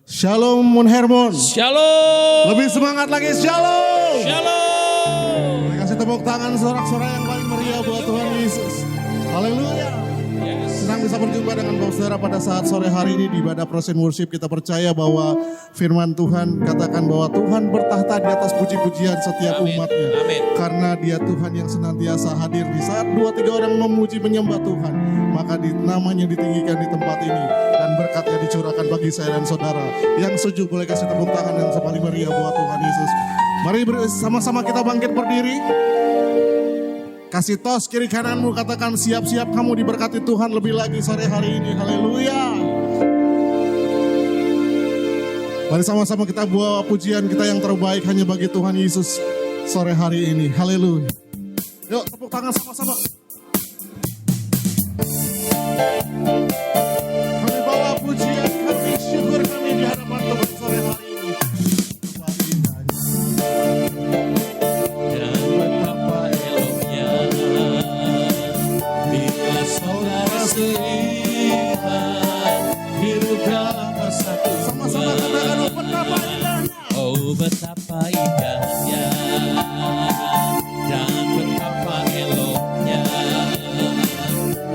Shalom Mun Hermon. Shalom. Lebih semangat lagi, shalom. Shalom. Kasih tepuk tangan sorak-sorai yang paling meriah buat Tuhan Yesus. Haleluya. Yes. Senang bisa berjumpa dengan Bapak Saudara pada saat sore hari ini di ibadah Praise and Worship. Kita percaya bahwa firman Tuhan katakan bahwa Tuhan bertahta di atas puji-pujian setiap Amin. umatnya. Amin. Karena dia Tuhan yang senantiasa hadir di saat 2-3 orang memuji menyembah Tuhan. Maka namanya ditinggikan di tempat ini. Dan berkatnya dicurahkan bagi saya dan saudara. Yang setuju boleh kasih tepuk tangan yang paling meriah buat Tuhan Yesus. Mari sama-sama kita bangkit berdiri. Kasih tos kiri kananmu, katakan siap-siap kamu diberkati Tuhan lebih lagi sore hari ini. Haleluya. Mari sama-sama kita bawa pujian kita yang terbaik hanya bagi Tuhan Yesus sore hari ini. Haleluya. Yuk tepuk tangan sama-sama. Kami bawa pujian, kami syukur kami di hadapan Tuhan sore hari ini. Dan betapa eloknya bila saudara seiman hidup dalam persatuan. Sama-sama katakan betapa indahnya. Oh betapa indahnya dan betapa eloknya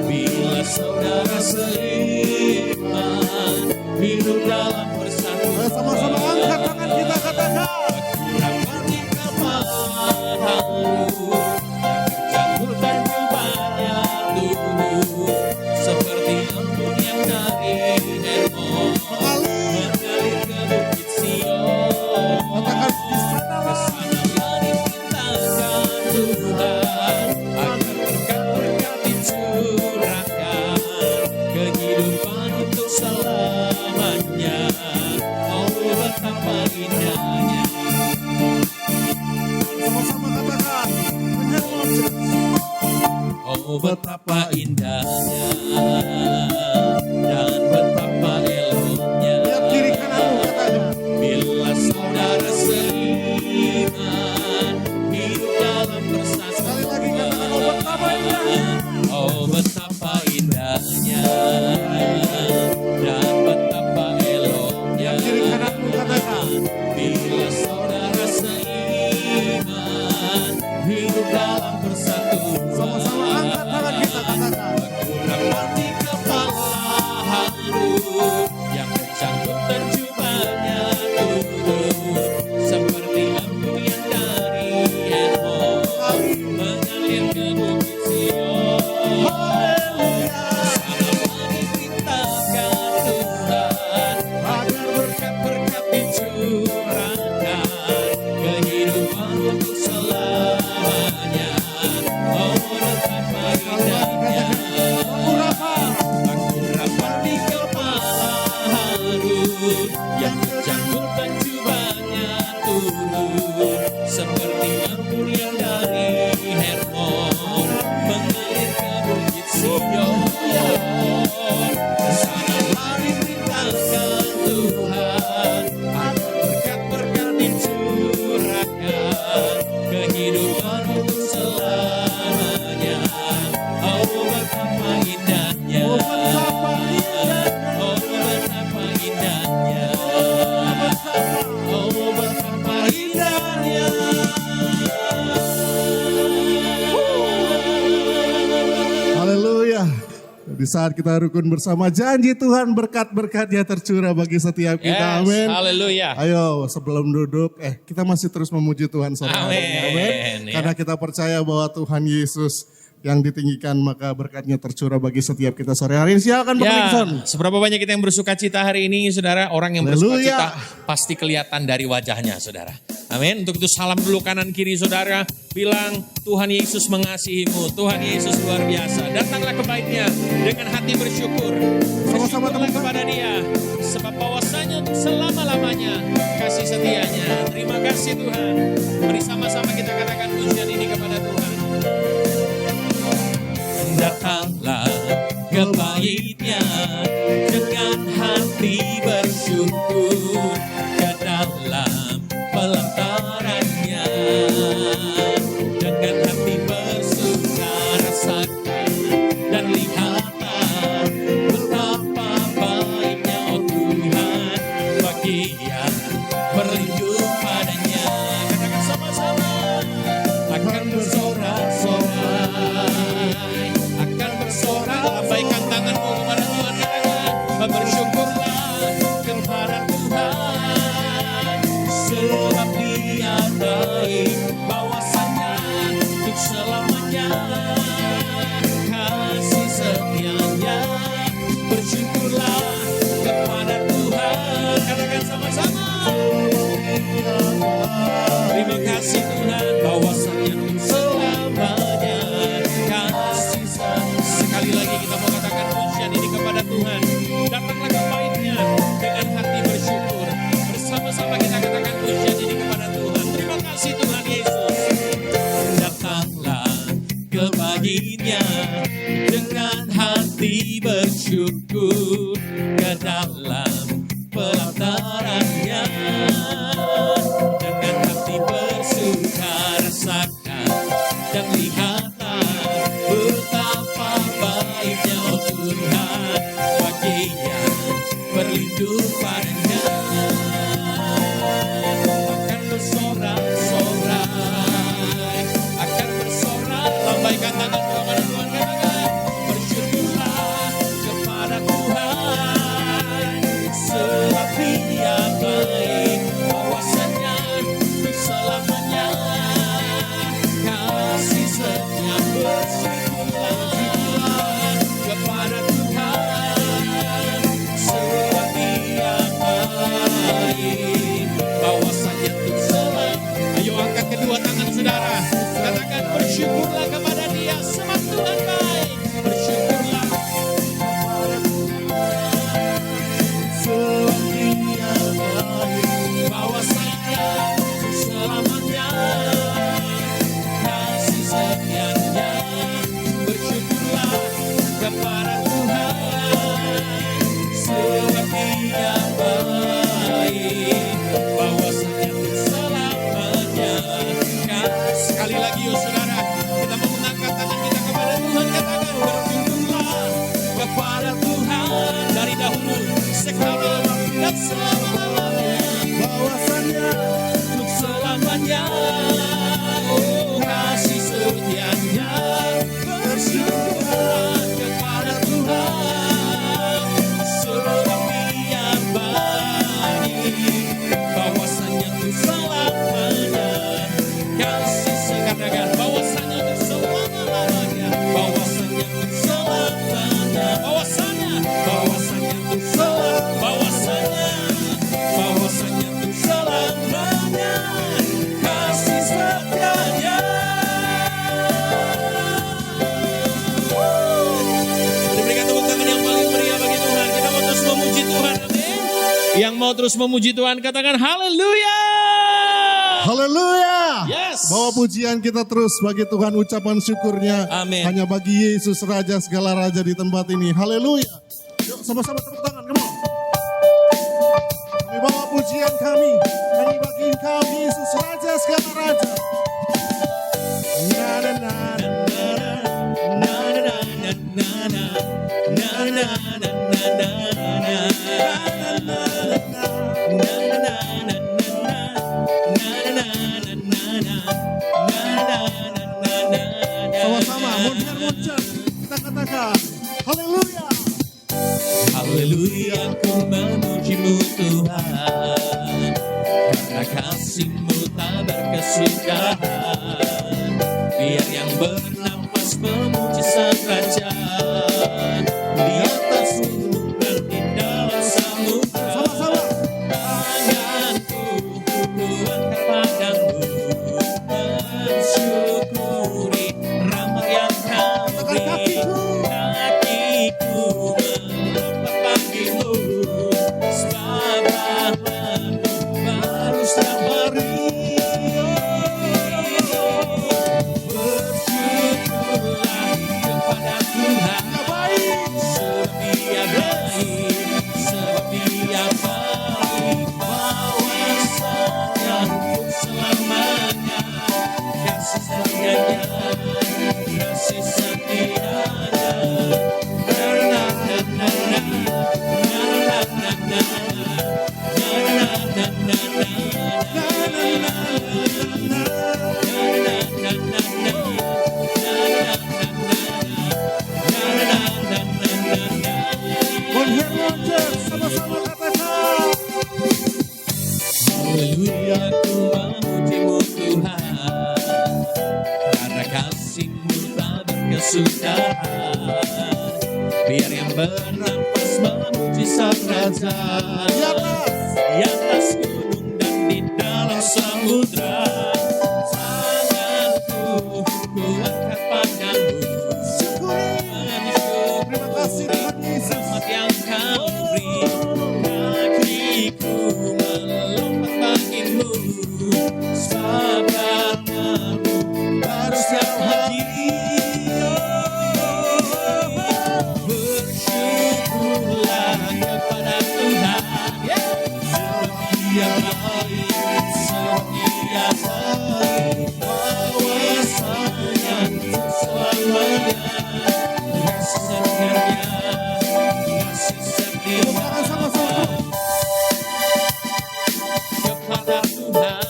bila saudara seiman hidup dalam persatuan. Sama-sama angkat tangan kita katakan. Rapati kepalamu jatuhkan jubahnya tubuh seperti embun yang dari Hermon mengalir ke bukit Sion. Katakan di sanalah. Kesanalah diperintahkan Tuhan agar berkat-berkat dicurahkan kehidupan untuk selamanya. Oh betapa indahnya. Sama-sama katakan. Menyermon. Oh betapa indahnya dan betapa eloknya Lihat kiri kananmu katanya. bila saudara seiman hidup dalam Sekali lagi katakan persatuan. oh betapa indahnya. Oh betapa indahnya dan betapa eloknya Kiri kananmu katakan. bila saudara seiman hidup dalam persatuan. Sama-sama angkat tangan kita katakan. Rapati kepala haru yang kencang terjubahnya turun seperti embun yang dari Hermon mengalir ke bukit Sion. Sanalah diperintahkan Tuhan agar berkat-berkat dicurahkan kehidupan untuk selamanya. Oh betapa indahnya aku rapati kepala harun yang menjangkutkan jubahnya turun seperti embun yang dari Hermon mengalir ke bukit Sion. Kesanalah diperintahkan Tuhan agar berkat-berkat dicurahkan kehidupan untuk selamanya. Oh betapa indahnya. Oh betapa indahnya. Oh betapa indahnya. Haleluya. Di saat kita rukun bersama, janji Tuhan berkat-berkatnya tercurah bagi setiap kita. Amin. Haleluya. Ayo sebelum duduk, kita masih terus memuji Tuhan sore hari ini. Amin. Ya. Karena kita percaya bahwa Tuhan Yesus yang ditinggikan, maka berkatnya tercurah bagi setiap kita sore hari ini. Silakan Pak Nixon. Seberapa banyak kita yang bersuka cita hari ini, saudara? Orang yang bersuka Haleluya. cita pasti kelihatan dari wajahnya, saudara. Amin. Untuk itu salam dulu kanan kiri, saudara. Bilang, Tuhan Yesus mengasihimu. Tuhan Yesus luar biasa. Datanglah ke baitnya dengan hati bersyukur. Sama-sama Bersyukurlah teman-teman. kepada dia. Sebab bahwasanya untuk selama-lamanya kasih setianya. Terima kasih Tuhan. Mari sama-sama kita katakan pujian ini kepada Tuhan. Datanglah ke baitnya dengan hati bersyukur ke dalam pelatarannya dengan hati bersuka rasakan dan lihatlah betapa baiknya oh Tuhan bagi bersama-sama. Terima kasih Tuhan, bahwasannya untuk selamanya kasih sayang. Sekali lagi kita mau katakan pujian ini kepada Tuhan. Datanglah ke bait-Nya dengan hati bersyukur. Bersama-sama kita katakan pujian ini kepada Tuhan. Terima kasih Tuhan Yesus. Datanglah ke bait-Nya dengan hati bersyukur, ke dalam pelataran-Nya dengan hati bersuka, rasakan dan lihatlah betapa baiknya oh Tuhan bagi yang berlindung padanya. Akan bersorak-sorai, akan bersorak, lambaikan tangan kepada Tuhan, katakan bersyukurlah kepada Tuhan sebab Dia baik, bahwasanya untuk selamanya kasih setia. Bersyukurlah kepada Tuhan sebab Dia baik, bahwasanya untuk selamanya. Ayo angkat kedua tangan saudara, katakan bersyukurlah kepada Dia sebab Tuhan baik. Bersyukurlah sebab Dia baik, bahwasanya selamanya kasih setianya. Bersyukurlah kepada Tuhan sebab Dia baik, bahwasanya selamanya. Sekali lagi oh saudara, kita mau mengangkat tangan kita kepada Tuhan, katakan bersyukurlah kepada Tuhan dari dahulu, sekarang dan selama-lamanya, bahwasanya untuk selamanya oh kasih setianya. Bersyukurlah kepada Tuhan sebab Dia baik, bahwasanya untuk selamanya kasih sekatakan, bahwasanya untuk selama-lamanya, bahwasanya untuk selamanya, bahwasanya untuk bahwasanya untuk selamanya kasih setianya. Berikan tepuk tangan yang paling meriah bagi Tuhan. Kita mau terus memuji Tuhan, amin. Yang mau terus memuji Tuhan katakan haleluya. Haleluya. Yes. Bawa pujian kita terus bagi Tuhan, ucapan syukurnya. Amin. Hanya bagi Yesus Raja segala raja di tempat ini. Haleluya. Yuk sama-sama tepuk tangan, come on. Kami bawa pujian kami hanya bagi Engkau Yesus Raja segala raja. Na na na na na na na sama-sama muncar kita katakan haleluya. Haleluya, ku memuji-Mu Tuhan, karena kasih-Mu tak berkesudahan. Biar yang bernafas memuji Sang Raja, di atas gunung dan di dalam samudra. Sama-sama. Tanganku kuangkat padamu, mensyukuri rahmat yang Kau beri. Kakiku melepas pagimu, sebab rahmat-Mu baru setiap hari. Bersyukurlah kepada Tuhan sebab Dia baik, sebab Dia baik, bahwasanya untuk selamanya kasih setianya, kasih setianya. Sama-sama katakan Haleluya, ku memuji-Mu Tuhan, karena kasih-Mu tak berkesudahan. Biar yang bernafas memuji Sang Raja, di atas yang Dia baik, sebab Dia baik, bahwasanya selamanya kasih setianya, kasih setianya kepada Tuhan.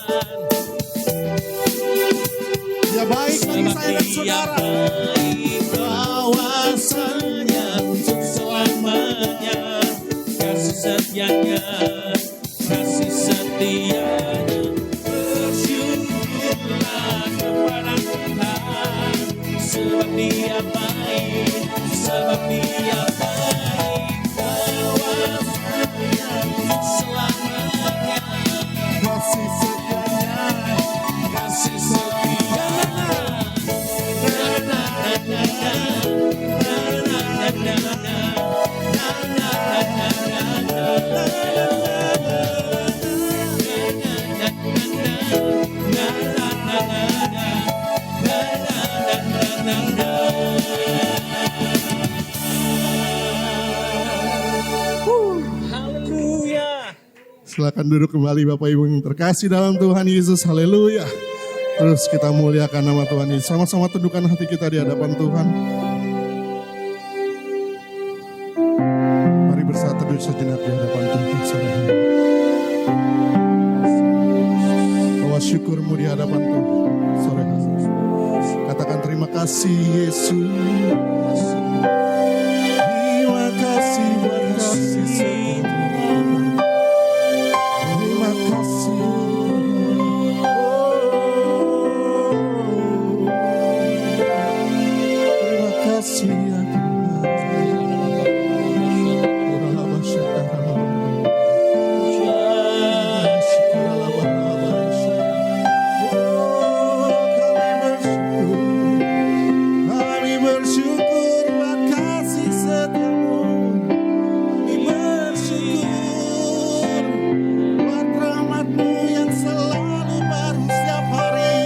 Dia baik bagi saya dan saudara. Bahwasanya untuk selamanya kasih setianya, kasih setianya. Bersyukurlah kepada Tuhan, sebab Dia baik, sebab Dia baik. Bahwasanya untuk selamanya Kasih setianya, kasih setianya. Haleluya. silakan duduk kembali Bapak Ibu yang terkasih dalam Tuhan Yesus. Haleluya. Terus kita muliakan nama Tuhan Yesus. Sama-sama tundukkan hati kita di hadapan Tuhan. Mari bersatu teduh sejenak di hadapan Tuhan sore hari. Bawa syukurmu di hadapan Tuhan sore hari. Katakan terima kasih Yesus. Terima kasih buat kasih setiamu. Terima kasih. Terima kasih ya Kami bersyukur buat kasih setiamu. Kami bersyukur buat rahmat-Mu yang selalu baru setiap hari.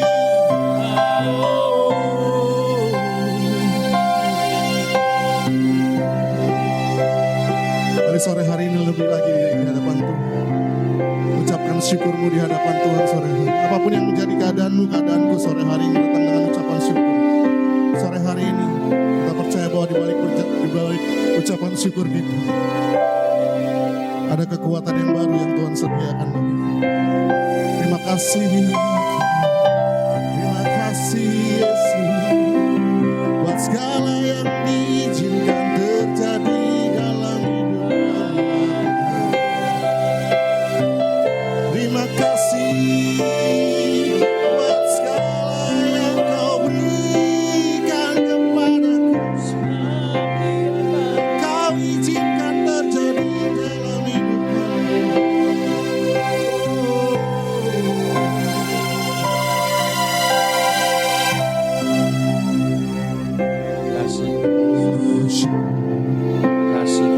Dari sore hari ini lebih lagi di hadapan Tuhan. Ucapkan syukur-Mu di hadapan Tuhan sore hari. Apapun yang menjadi keadaanmu, keadaanku sore hari ini datang dengan ucapan syukur. Sore hari ini kita percaya bahwa di balik ucapan syukur kita ada kekuatan yang baru yang Tuhan sediakan bagi kita. Terima kasih. Terima kasih Yesus buat segala yang diizinkan terjadi dalam hidup kami. Terima kasih buat segala yang Kau berikan kepadaku. Kau izinkan terjadi dalam hidup kami. Kasih, kasih.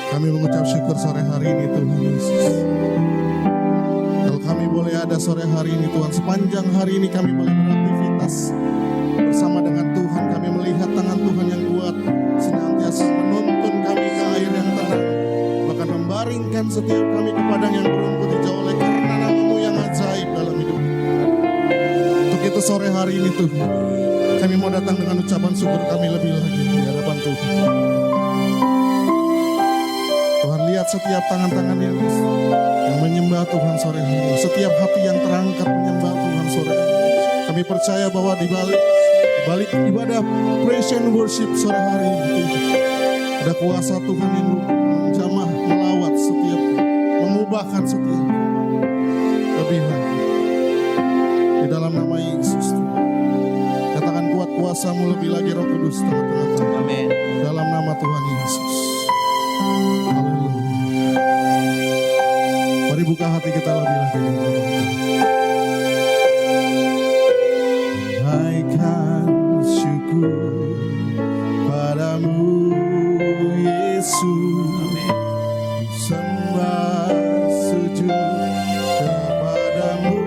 Kami mengucap syukur sore hari ini Tuhan Yesus. Kalau kami boleh ada sore hari ini Tuhan, sepanjang hari ini kami boleh beraktivitas bersama dengan Tuhan. Kami melihat tangan Tuhan yang kuat senantiasa menuntun kami ke air yang tenang, bahkan membaringkan setiap kami ke padang yang berumput hijau oleh karena nama-Mu yang ajaib dalam hidup kami. Untuk itu sore hari ini Tuhan, kami mau datang dengan ucapan syukur kami lebih lagi di hadapan Tuhan. Tuhan lihat setiap tangan-tangan yang menyembah Tuhan sore hari ini. Setiap hati yang terangkat menyembah Tuhan sore hari ini. Kami percaya bahwa di balik ibadah praise and worship sore hari ini ada kuasa Tuhan yang menjamah melawat setiap, mengubahkan setiap lebih lagi. Di dalam nama Yesus katakan kuat kuasa-Mu lebih lagi Roh Kudus tengah-tengah kami. Amin. Dalam nama Tuhan Yesus. Haleluya. Mari buka hati kita lebih lagi. Naikkan syukur padamu Yesus. Sembah sujud kepadamu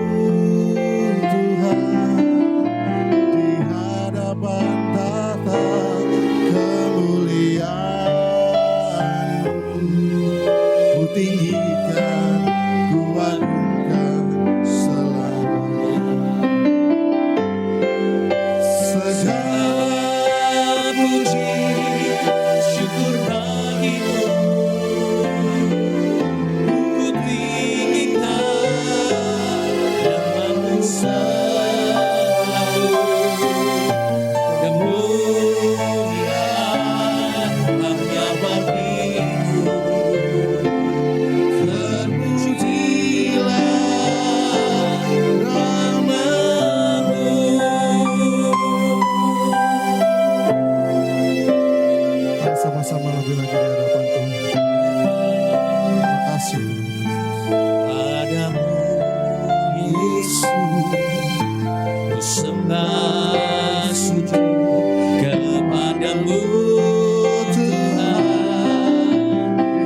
Tuhan. Di hadapan tahta kemuliaan-Mu ku tinggikan ku sembah sujud kepadamu Tuhan,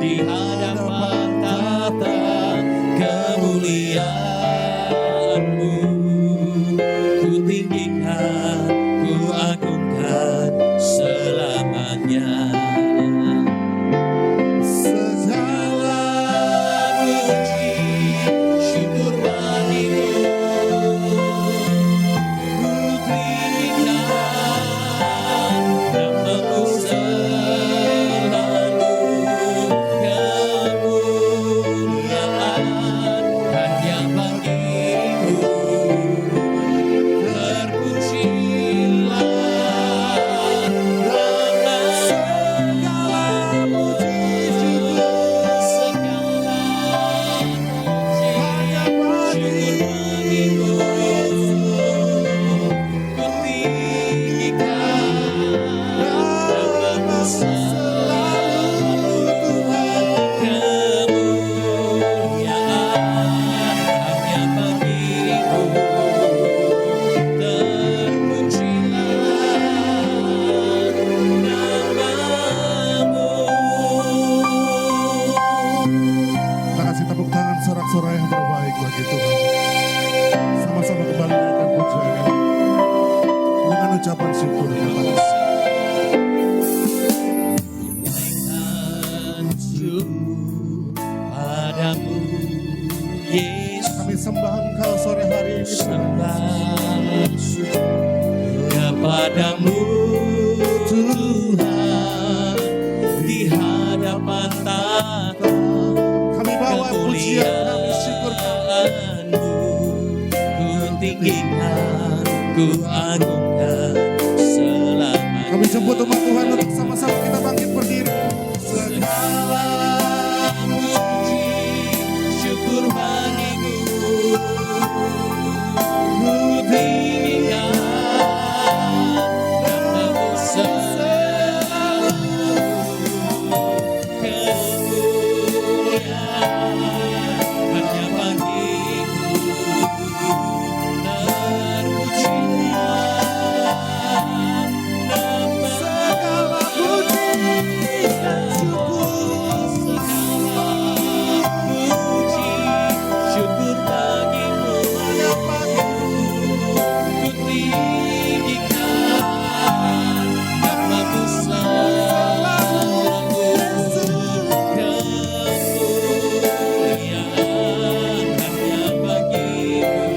di hadapan tahta kemuliaan-Mu. Ku tinggikan, ku agungkan selamanya. Segala puji syukur bagimu, ku tinggikan namamu selalu. Kemuliaan hanya bagimu, terpujilah nama segala puji syukur, segala puji syukur bagimu. Ku tinggikan namamu selalu Tuhan. Kemuliaan hanya bagimu, Kita kasih tepuk tangan sorak-sorai yang terbaik bagi Tuhan. Sama-sama kembali naikkan pujian ini dengan ucapan syukur kepada Dia. Naikkan syukur padamu, Yesus. Kami sembah Engkau sore hari ini. Sembah sujud kepadamu Tuhan, di hadapan tahta Kami bawa pujian, kami syukur kemuliaan-Mu. Ku tinggikan, ku agungkan selamanya. Kami jemput umat Tuhan untuk sama-sama kita bangkit berdiri. Segala puji syukur bagimu, ku tinggikan namamu selalu. Kemuliaan hanya bagimu, terpujilah nama segala puji dan syukur, segala puji syukur bagimu. Ku tinggikan namamu selalu. Kemuliaan hanya bagimu,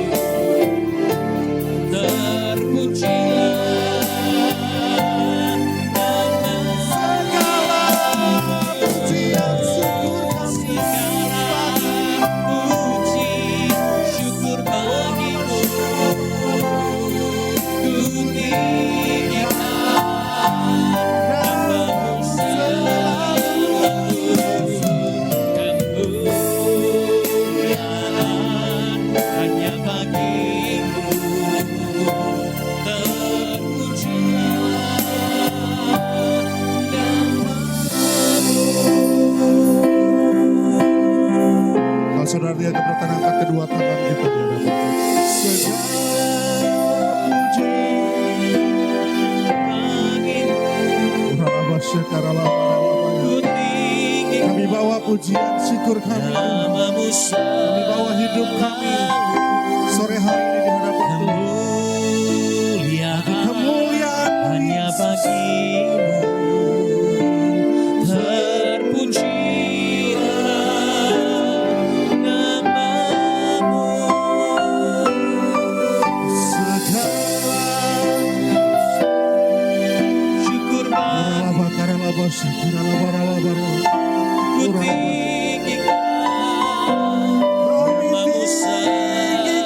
terpujilah nama segala puji dan syukur, segala puji syukur bagimu. Ku tinggikan namamu selalu. Kemuliaan hanya bagimu, Kalau saudara dia keberatan angkat kedua tangan kita di hadapan Tuhan. Kami bawa pujian syukur kami. Kami bawa hidup kami sore hari ini di hadapan Tuhan. Kemuliaan hanya bagimu, terpujilah namamu. segala Syukur bagimu, ku tinggikan namamu selalu.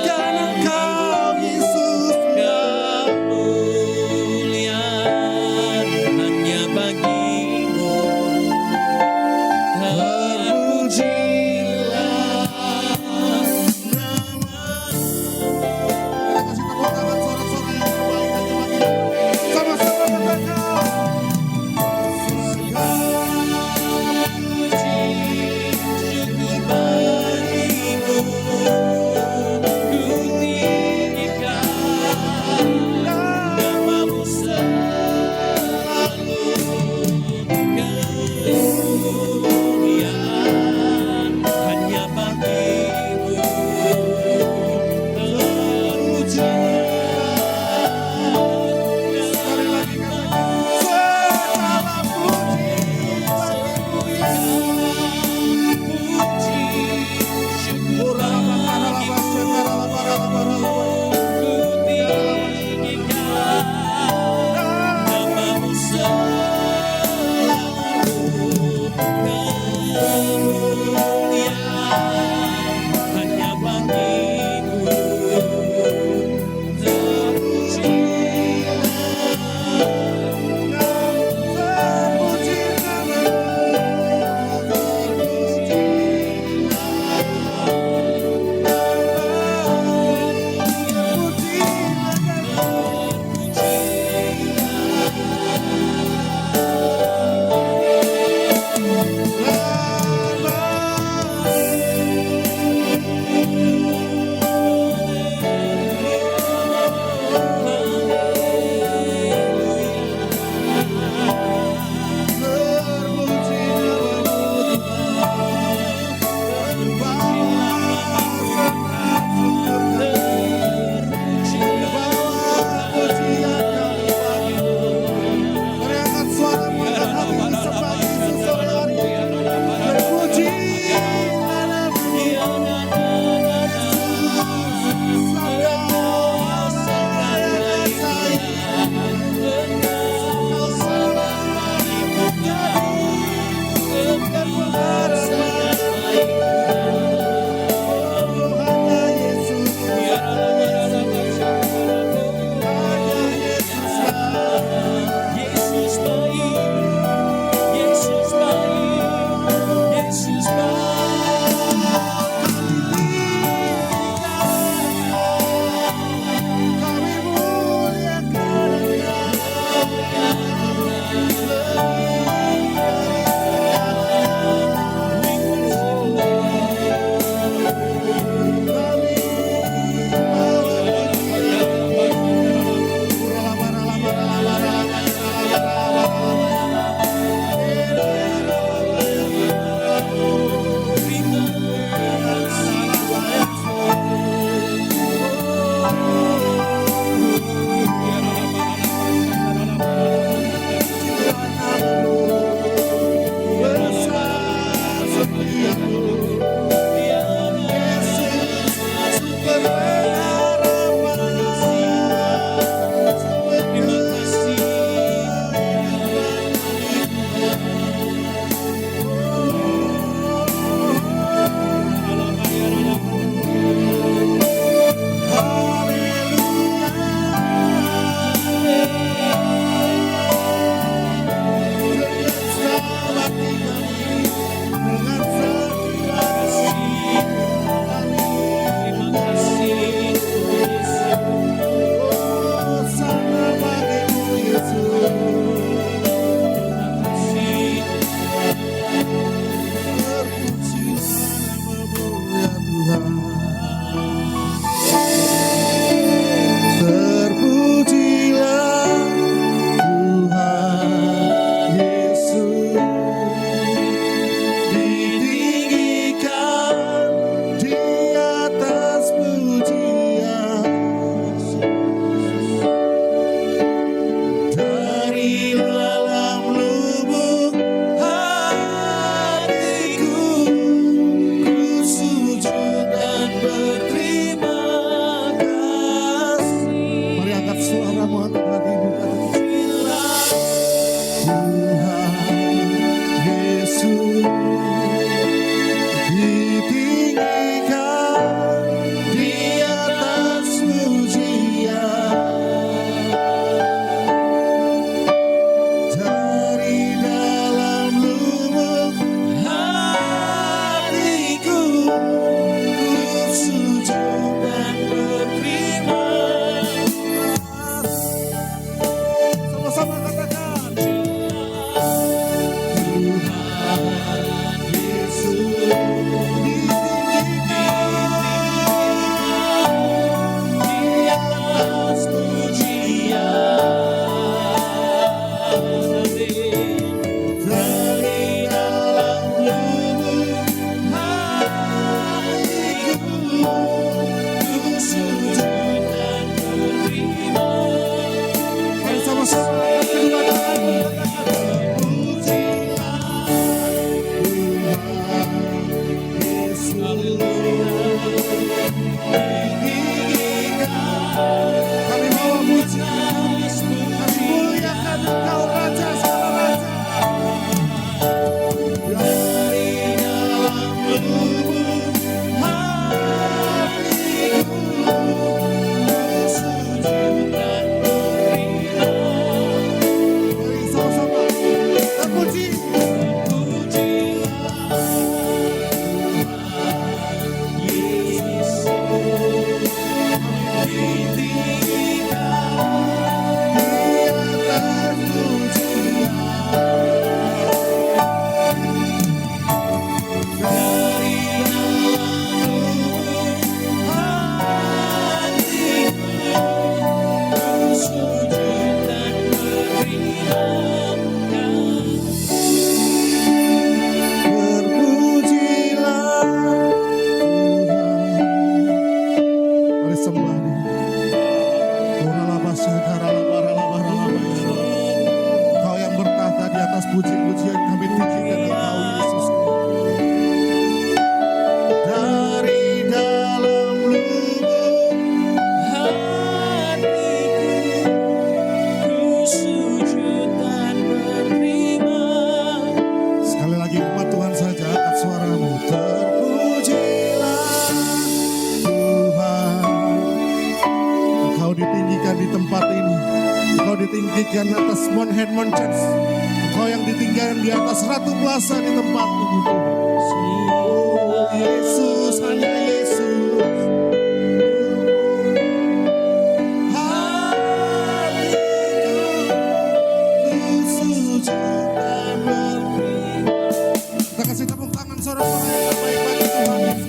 tinggikan atas Mount Hermon Church. Engkau yang ditinggikan di atas Ratu Plaza di tempat ini Tuhan. Oh Yesus, hanya Yesus. Kita kasih tepuk tangan sorak-sorai yang terbaik bagi Tuhan Yesus.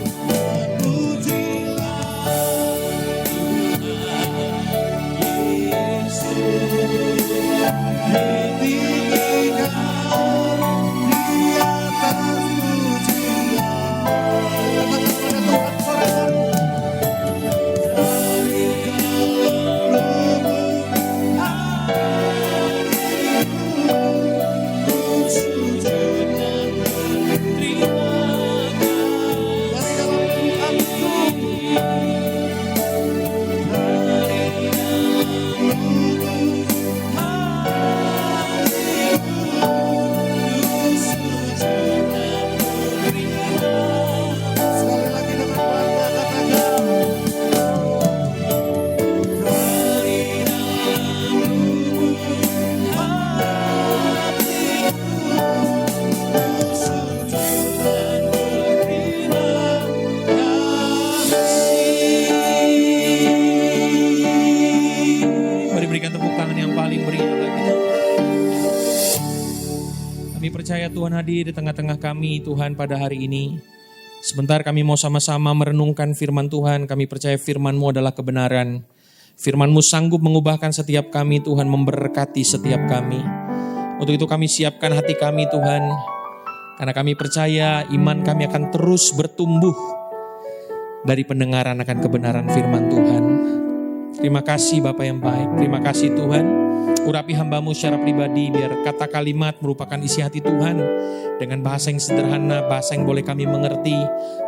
Percaya Tuhan hadir di tengah-tengah kami Tuhan pada hari ini. Sebentar kami mau sama-sama merenungkan firman Tuhan. Kami percaya firman-Mu adalah kebenaran. Firman-Mu sanggup mengubahkan setiap kami Tuhan, memberkati setiap kami. Untuk itu kami siapkan hati kami Tuhan. Karena kami percaya iman kami akan terus bertumbuh dari pendengaran akan kebenaran firman Tuhan. Terima kasih Bapa yang baik. Terima kasih Tuhan. Urapi hamba-Mu secara pribadi biar kata kalimat merupakan isi hati Tuhan dengan bahasa yang sederhana, bahasa yang boleh kami mengerti.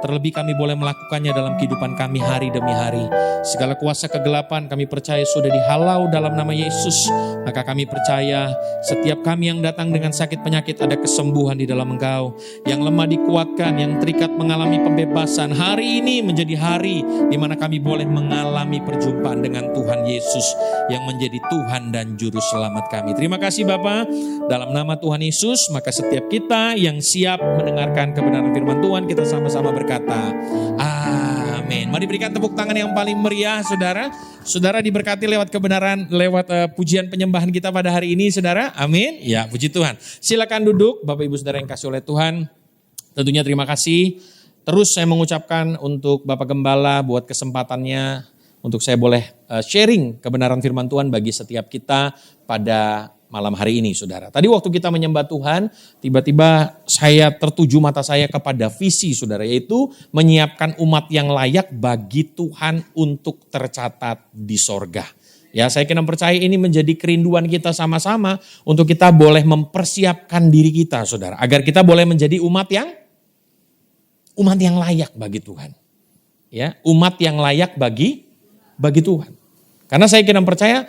Terlebih kami boleh melakukannya dalam kehidupan kami hari demi hari. Segala kuasa kegelapan kami percaya sudah dihalau dalam nama Yesus. Maka kami percaya setiap kami yang datang dengan sakit penyakit ada kesembuhan di dalam Engkau. Yang lemah dikuatkan, yang terikat mengalami pembebasan. Hari ini menjadi hari di mana kami boleh mengalami perjumpaan dengan Tuhan Yesus yang menjadi Tuhan dan Juru Selamat kami. Terima kasih Bapa. Dalam nama Tuhan Yesus, maka setiap kita yang siap mendengarkan kebenaran firman Tuhan, kita sama-sama berkata, amin. Mari berikan tepuk tangan yang paling meriah, saudara. Saudara diberkati lewat kebenaran, lewat pujian penyembahan kita pada hari ini, saudara. Amin. Ya, puji Tuhan. Silakan duduk, Bapak Ibu Saudara yang kasih oleh Tuhan. Tentunya terima kasih. Terus saya mengucapkan untuk Bapak Gembala buat kesempatannya, untuk saya boleh sharing kebenaran firman Tuhan bagi setiap kita pada malam hari ini, saudara. Tadi waktu kita menyembah Tuhan, tiba-tiba saya tertuju mata saya kepada visi, saudara, yaitu menyiapkan umat yang layak bagi Tuhan untuk tercatat di sorga. Ya, saya kira percaya ini menjadi kerinduan kita sama-sama untuk kita boleh mempersiapkan diri kita, saudara, agar kita boleh menjadi umat yang layak bagi Tuhan. Ya, umat yang layak bagi Tuhan. Karena saya kira percaya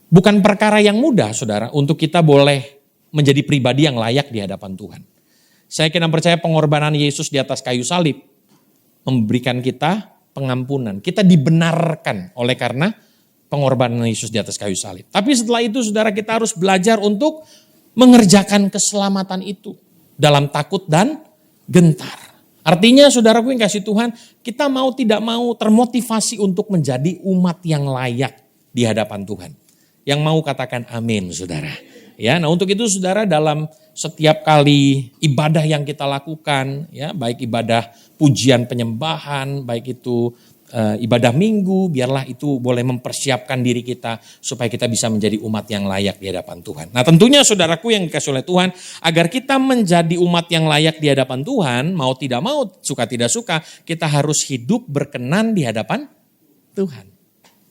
bukan perkara yang mudah, saudara, untuk kita boleh menjadi pribadi yang layak di hadapan Tuhan. Saya kira percaya pengorbanan Yesus di atas kayu salib memberikan kita pengampunan. Kita dibenarkan oleh karena pengorbanan Yesus di atas kayu salib. Tapi setelah itu, saudara, kita harus belajar untuk mengerjakan keselamatan itu dalam takut dan gentar. Artinya saudaraku yang kasih Tuhan, kita mau tidak mau termotivasi untuk menjadi umat yang layak di hadapan Tuhan. Yang mau katakan amin, saudara. Ya, nah untuk itu saudara, dalam setiap kali ibadah yang kita lakukan, ya, baik ibadah pujian penyembahan, baik itu ibadah minggu, biarlah itu boleh mempersiapkan diri kita supaya kita bisa menjadi umat yang layak di hadapan Tuhan. Nah tentunya saudaraku yang dikasih oleh Tuhan, agar kita menjadi umat yang layak di hadapan Tuhan, mau tidak mau, suka tidak suka, kita harus hidup berkenan di hadapan Tuhan.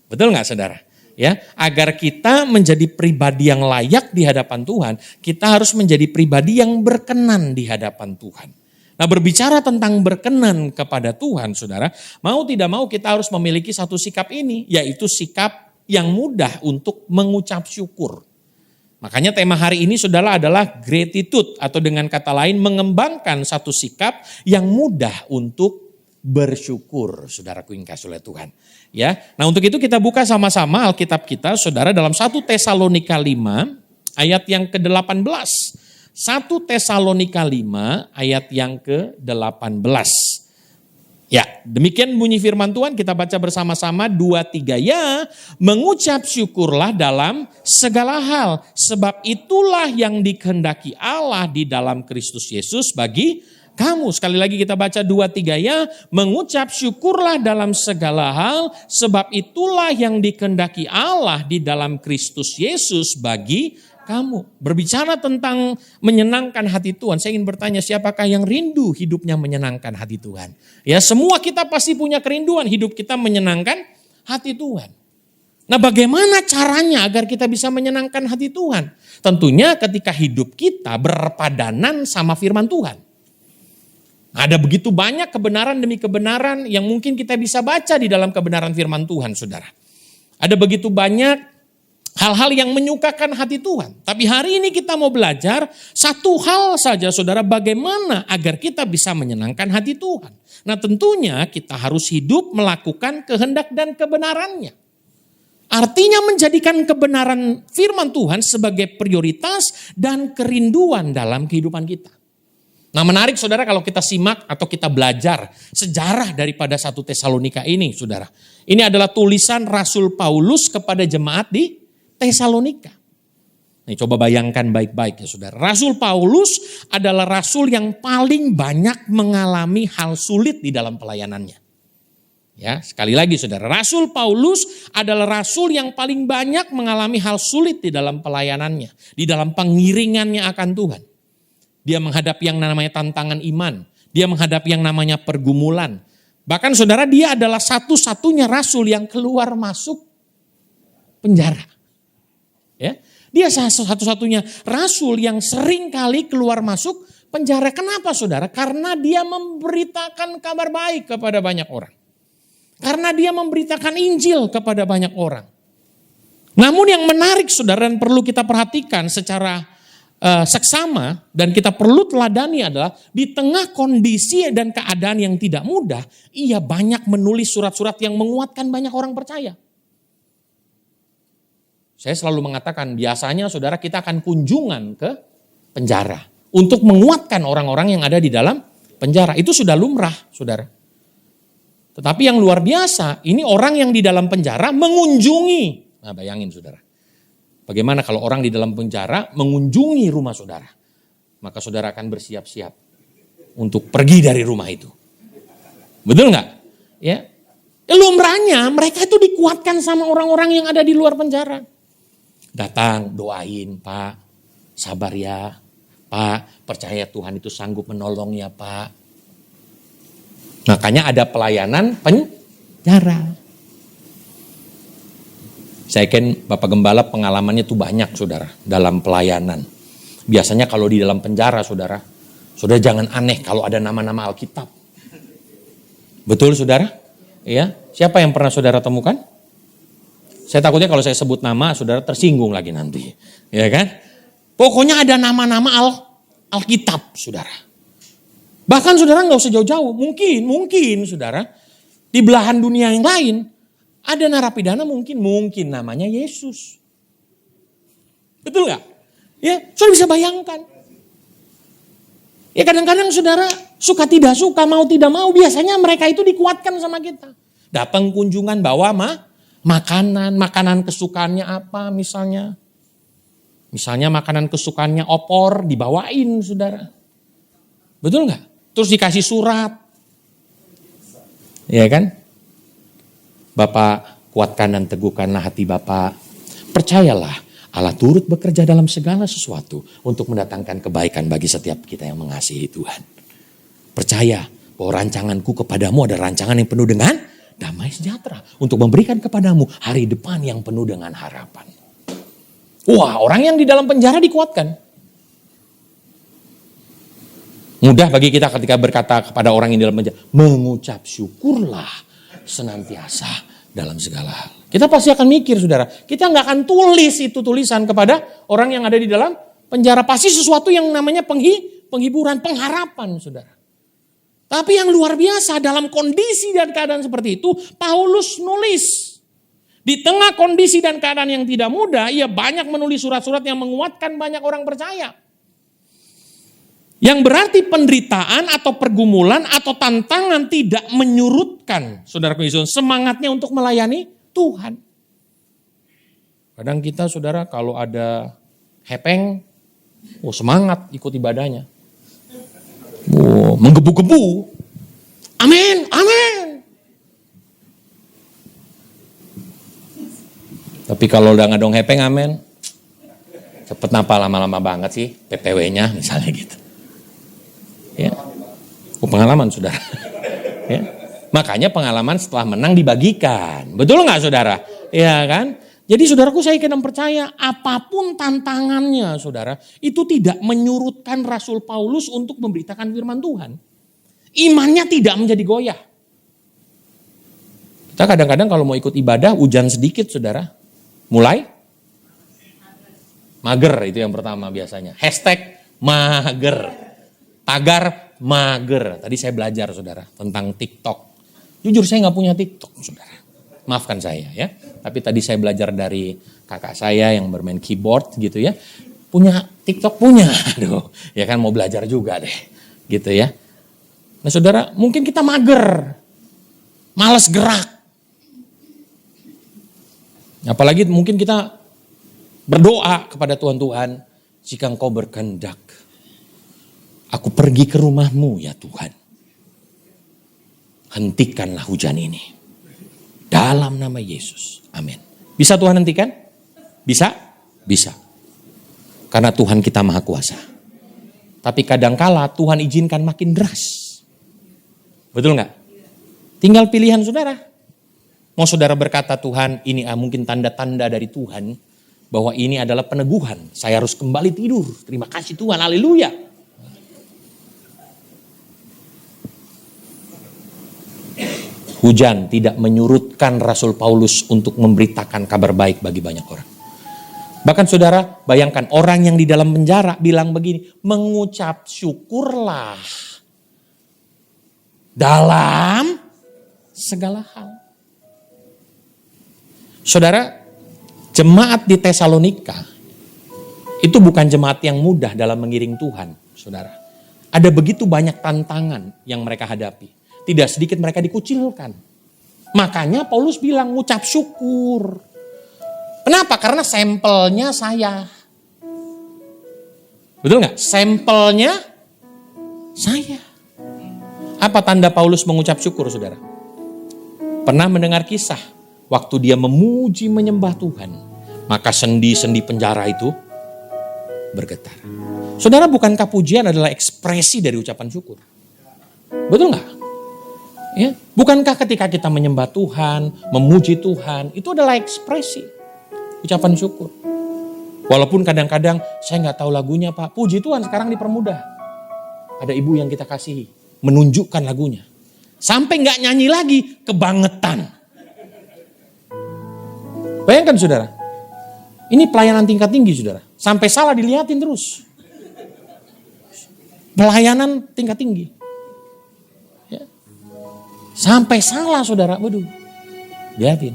Betul nggak saudara? Ya, agar kita menjadi pribadi yang layak di hadapan Tuhan, kita harus menjadi pribadi yang berkenan di hadapan Tuhan. Nah, berbicara tentang berkenan kepada Tuhan, saudara, mau tidak mau kita harus memiliki satu sikap ini, yaitu sikap yang mudah untuk mengucap syukur. Makanya tema hari ini, saudara, adalah gratitude, atau dengan kata lain mengembangkan satu sikap yang mudah untuk bersyukur, saudaraku yang kasih oleh Tuhan. Ya, nah untuk itu kita buka sama-sama Alkitab kita, saudara, dalam 1 Tesalonika 5 ayat yang ke-18. 1 Tesalonika 5 ayat yang ke-18. Ya, demikian bunyi firman Tuhan, kita baca bersama-sama 2-3. Ya, mengucap syukurlah dalam segala hal, sebab itulah yang dikehendaki Allah di dalam Kristus Yesus bagi kamu. Sekali lagi kita baca 2-3. Ya, mengucap syukurlah dalam segala hal, sebab itulah yang dikehendaki Allah di dalam Kristus Yesus bagi kamu. Berbicara tentang menyenangkan hati Tuhan, saya ingin bertanya, siapakah yang rindu hidupnya menyenangkan hati Tuhan? Ya, semua kita pasti punya kerinduan hidup kita menyenangkan hati Tuhan. Nah, bagaimana caranya agar kita bisa menyenangkan hati Tuhan? Tentunya ketika hidup kita berpadanan sama firman Tuhan. Ada begitu banyak kebenaran demi kebenaran yang mungkin kita bisa baca di dalam kebenaran firman Tuhan, saudara. Ada begitu banyak hal-hal yang menyukakan hati Tuhan. Tapi hari ini kita mau belajar satu hal saja, saudara, bagaimana agar kita bisa menyenangkan hati Tuhan. Nah, tentunya kita harus hidup melakukan kehendak dan kebenarannya. Artinya menjadikan kebenaran firman Tuhan sebagai prioritas dan kerinduan dalam kehidupan kita. Nah, menarik saudara kalau kita simak atau kita belajar sejarah daripada 1 Tesalonika ini, saudara. Ini adalah tulisan Rasul Paulus kepada jemaat di Tesalonika. Nih, coba bayangkan baik-baik ya saudara. Rasul Paulus adalah rasul yang paling banyak mengalami hal sulit di dalam pelayanannya. Ya, sekali lagi saudara, Rasul Paulus adalah rasul yang paling banyak mengalami hal sulit di dalam pelayanannya, di dalam pengiringannya akan Tuhan. Dia menghadapi yang namanya tantangan iman, dia menghadapi yang namanya pergumulan. Bahkan saudara, dia adalah satu-satunya rasul yang keluar masuk penjara. Ya, dia satu-satunya rasul yang sering kali keluar masuk penjara. Kenapa saudara? Karena dia memberitakan kabar baik kepada banyak orang. Karena dia memberitakan Injil kepada banyak orang. Namun yang menarik saudara dan perlu kita perhatikan secara seksama dan kita perlu teladani adalah di tengah kondisi dan keadaan yang tidak mudah, ia banyak menulis surat-surat yang menguatkan banyak orang percaya. Saya selalu mengatakan biasanya saudara kita akan kunjungan ke penjara untuk menguatkan orang-orang yang ada di dalam penjara. Itu sudah lumrah saudara. Tetapi yang luar biasa ini orang yang di dalam penjara mengunjungi. Nah, bayangin saudara. Bagaimana kalau orang di dalam penjara mengunjungi rumah saudara? Maka saudara akan bersiap-siap untuk pergi dari rumah itu. Betul nggak? Ya. Lumrahnya mereka itu dikuatkan sama orang-orang yang ada di luar penjara. Datang, doain, Pak, sabar ya, Pak, percaya Tuhan itu sanggup menolong ya, Pak. Makanya ada pelayanan penjara. Saya yakin Bapak Gembala pengalamannya tuh banyak saudara dalam pelayanan. Biasanya kalau di dalam penjara saudara jangan aneh kalau ada nama-nama Alkitab. Betul saudara? Ya, siapa yang pernah saudara temukan? Saya takutnya kalau saya sebut nama saudara tersinggung lagi nanti. Ya kan? Pokoknya ada nama-nama Alkitab saudara. Bahkan saudara nggak usah jauh-jauh. Mungkin saudara di belahan dunia yang lain ada narapidana mungkin namanya Yesus. Betul gak? Ya, saudara bisa bayangkan. Ya kadang-kadang saudara suka tidak suka, mau tidak mau, biasanya mereka itu dikuatkan sama kita. Datang kunjungan bawa makanan kesukaannya apa misalnya. Misalnya makanan kesukaannya opor dibawain saudara. Betul gak? Terus dikasih surat. Ya kan? Bapak, kuatkan dan teguhkanlah hati Bapak. Percayalah, Allah turut bekerja dalam segala sesuatu untuk mendatangkan kebaikan bagi setiap kita yang mengasihi Tuhan. Percaya bahwa rancanganku kepadamu ada rancangan yang penuh dengan damai sejahtera. Untuk memberikan kepadamu hari depan yang penuh dengan harapan. Wah, orang yang di dalam penjara dikuatkan. Mudah bagi kita ketika berkata kepada orang yang di dalam penjara, mengucap syukurlah senantiasa dalam segala hal. Kita pasti akan mikir saudara, kita nggak akan tulis itu tulisan kepada orang yang ada di dalam penjara. Pasti sesuatu yang namanya penghiburan, pengharapan saudara. Tapi yang luar biasa dalam kondisi dan keadaan seperti itu, Paulus nulis. Di tengah kondisi dan keadaan yang tidak mudah, ia banyak menulis surat-surat yang menguatkan banyak orang percaya. Yang berarti penderitaan atau pergumulan atau tantangan tidak menyurutkan saudaraku Yesus semangatnya untuk melayani Tuhan. Kadang kita saudara kalau ada hepeng, semangat ikut ibadahnya. Menggebu-gebu. Amin, amin. Tapi kalau udah ngadong hepeng amin, cepet napa lama-lama banget sih PPW-nya misalnya gitu. Ya, pengalaman saudara. Ya. Makanya pengalaman setelah menang dibagikan. Betul nggak saudara? Ya kan? Jadi saudaraku saya kena percaya apapun tantangannya saudara. Itu tidak menyurutkan Rasul Paulus untuk memberitakan firman Tuhan. Imannya tidak menjadi goyah. Kita kadang-kadang kalau mau ikut ibadah hujan sedikit saudara. Mulai mager itu yang pertama biasanya. #mager. Tagar mager. Tadi saya belajar saudara tentang TikTok. Jujur saya nggak punya TikTok saudara. Maafkan saya ya. Tapi tadi saya belajar dari kakak saya yang bermain keyboard gitu ya. Punya TikTok punya. Aduh, ya kan mau belajar juga deh. Gitu ya. Nah saudara mungkin kita mager. Malas gerak. Apalagi mungkin kita berdoa kepada Tuhan, jika Engkau berkehendak, aku pergi ke rumahmu ya Tuhan. Hentikanlah hujan ini. Dalam nama Yesus. Amin. Bisa Tuhan hentikan? Bisa? Bisa. Karena Tuhan kita maha kuasa. Tapi kadangkala Tuhan izinkan makin deras. Betul nggak? Tinggal pilihan saudara. Mau saudara berkata Tuhan ini mungkin tanda-tanda dari Tuhan. Bahwa ini adalah peneguhan. Saya harus kembali tidur. Terima kasih Tuhan. Haleluya. Hujan tidak menyurutkan Rasul Paulus untuk memberitakan kabar baik bagi banyak orang. Bahkan saudara, bayangkan orang yang di dalam penjara bilang begini, mengucap syukurlah dalam segala hal. Saudara, jemaat di Tesalonika itu bukan jemaat yang mudah dalam mengiring Tuhan, saudara. Ada begitu banyak tantangan yang mereka hadapi. Tidak sedikit mereka dikucilkan. Makanya Paulus bilang ngucap syukur. Kenapa? Karena sampelnya saya. Betul nggak? Sampelnya saya. Apa tanda Paulus mengucap syukur, saudara? Pernah mendengar kisah waktu dia memuji menyembah Tuhan, maka sendi-sendi penjara itu bergetar. Saudara, bukankah pujian adalah ekspresi dari ucapan syukur? Betul nggak? Ya, bukankah ketika kita menyembah Tuhan, memuji Tuhan, itu adalah ekspresi ucapan syukur. Walaupun kadang-kadang saya nggak tahu lagunya Pak, puji Tuhan sekarang dipermudah. Ada ibu yang kita kasihi, menunjukkan lagunya. Sampai nggak nyanyi lagi, kebangetan. Bayangkan saudara, ini pelayanan tingkat tinggi saudara. Sampai salah dilihatin terus. Pelayanan tingkat tinggi. Sampai salah saudara, waduh, lihatin.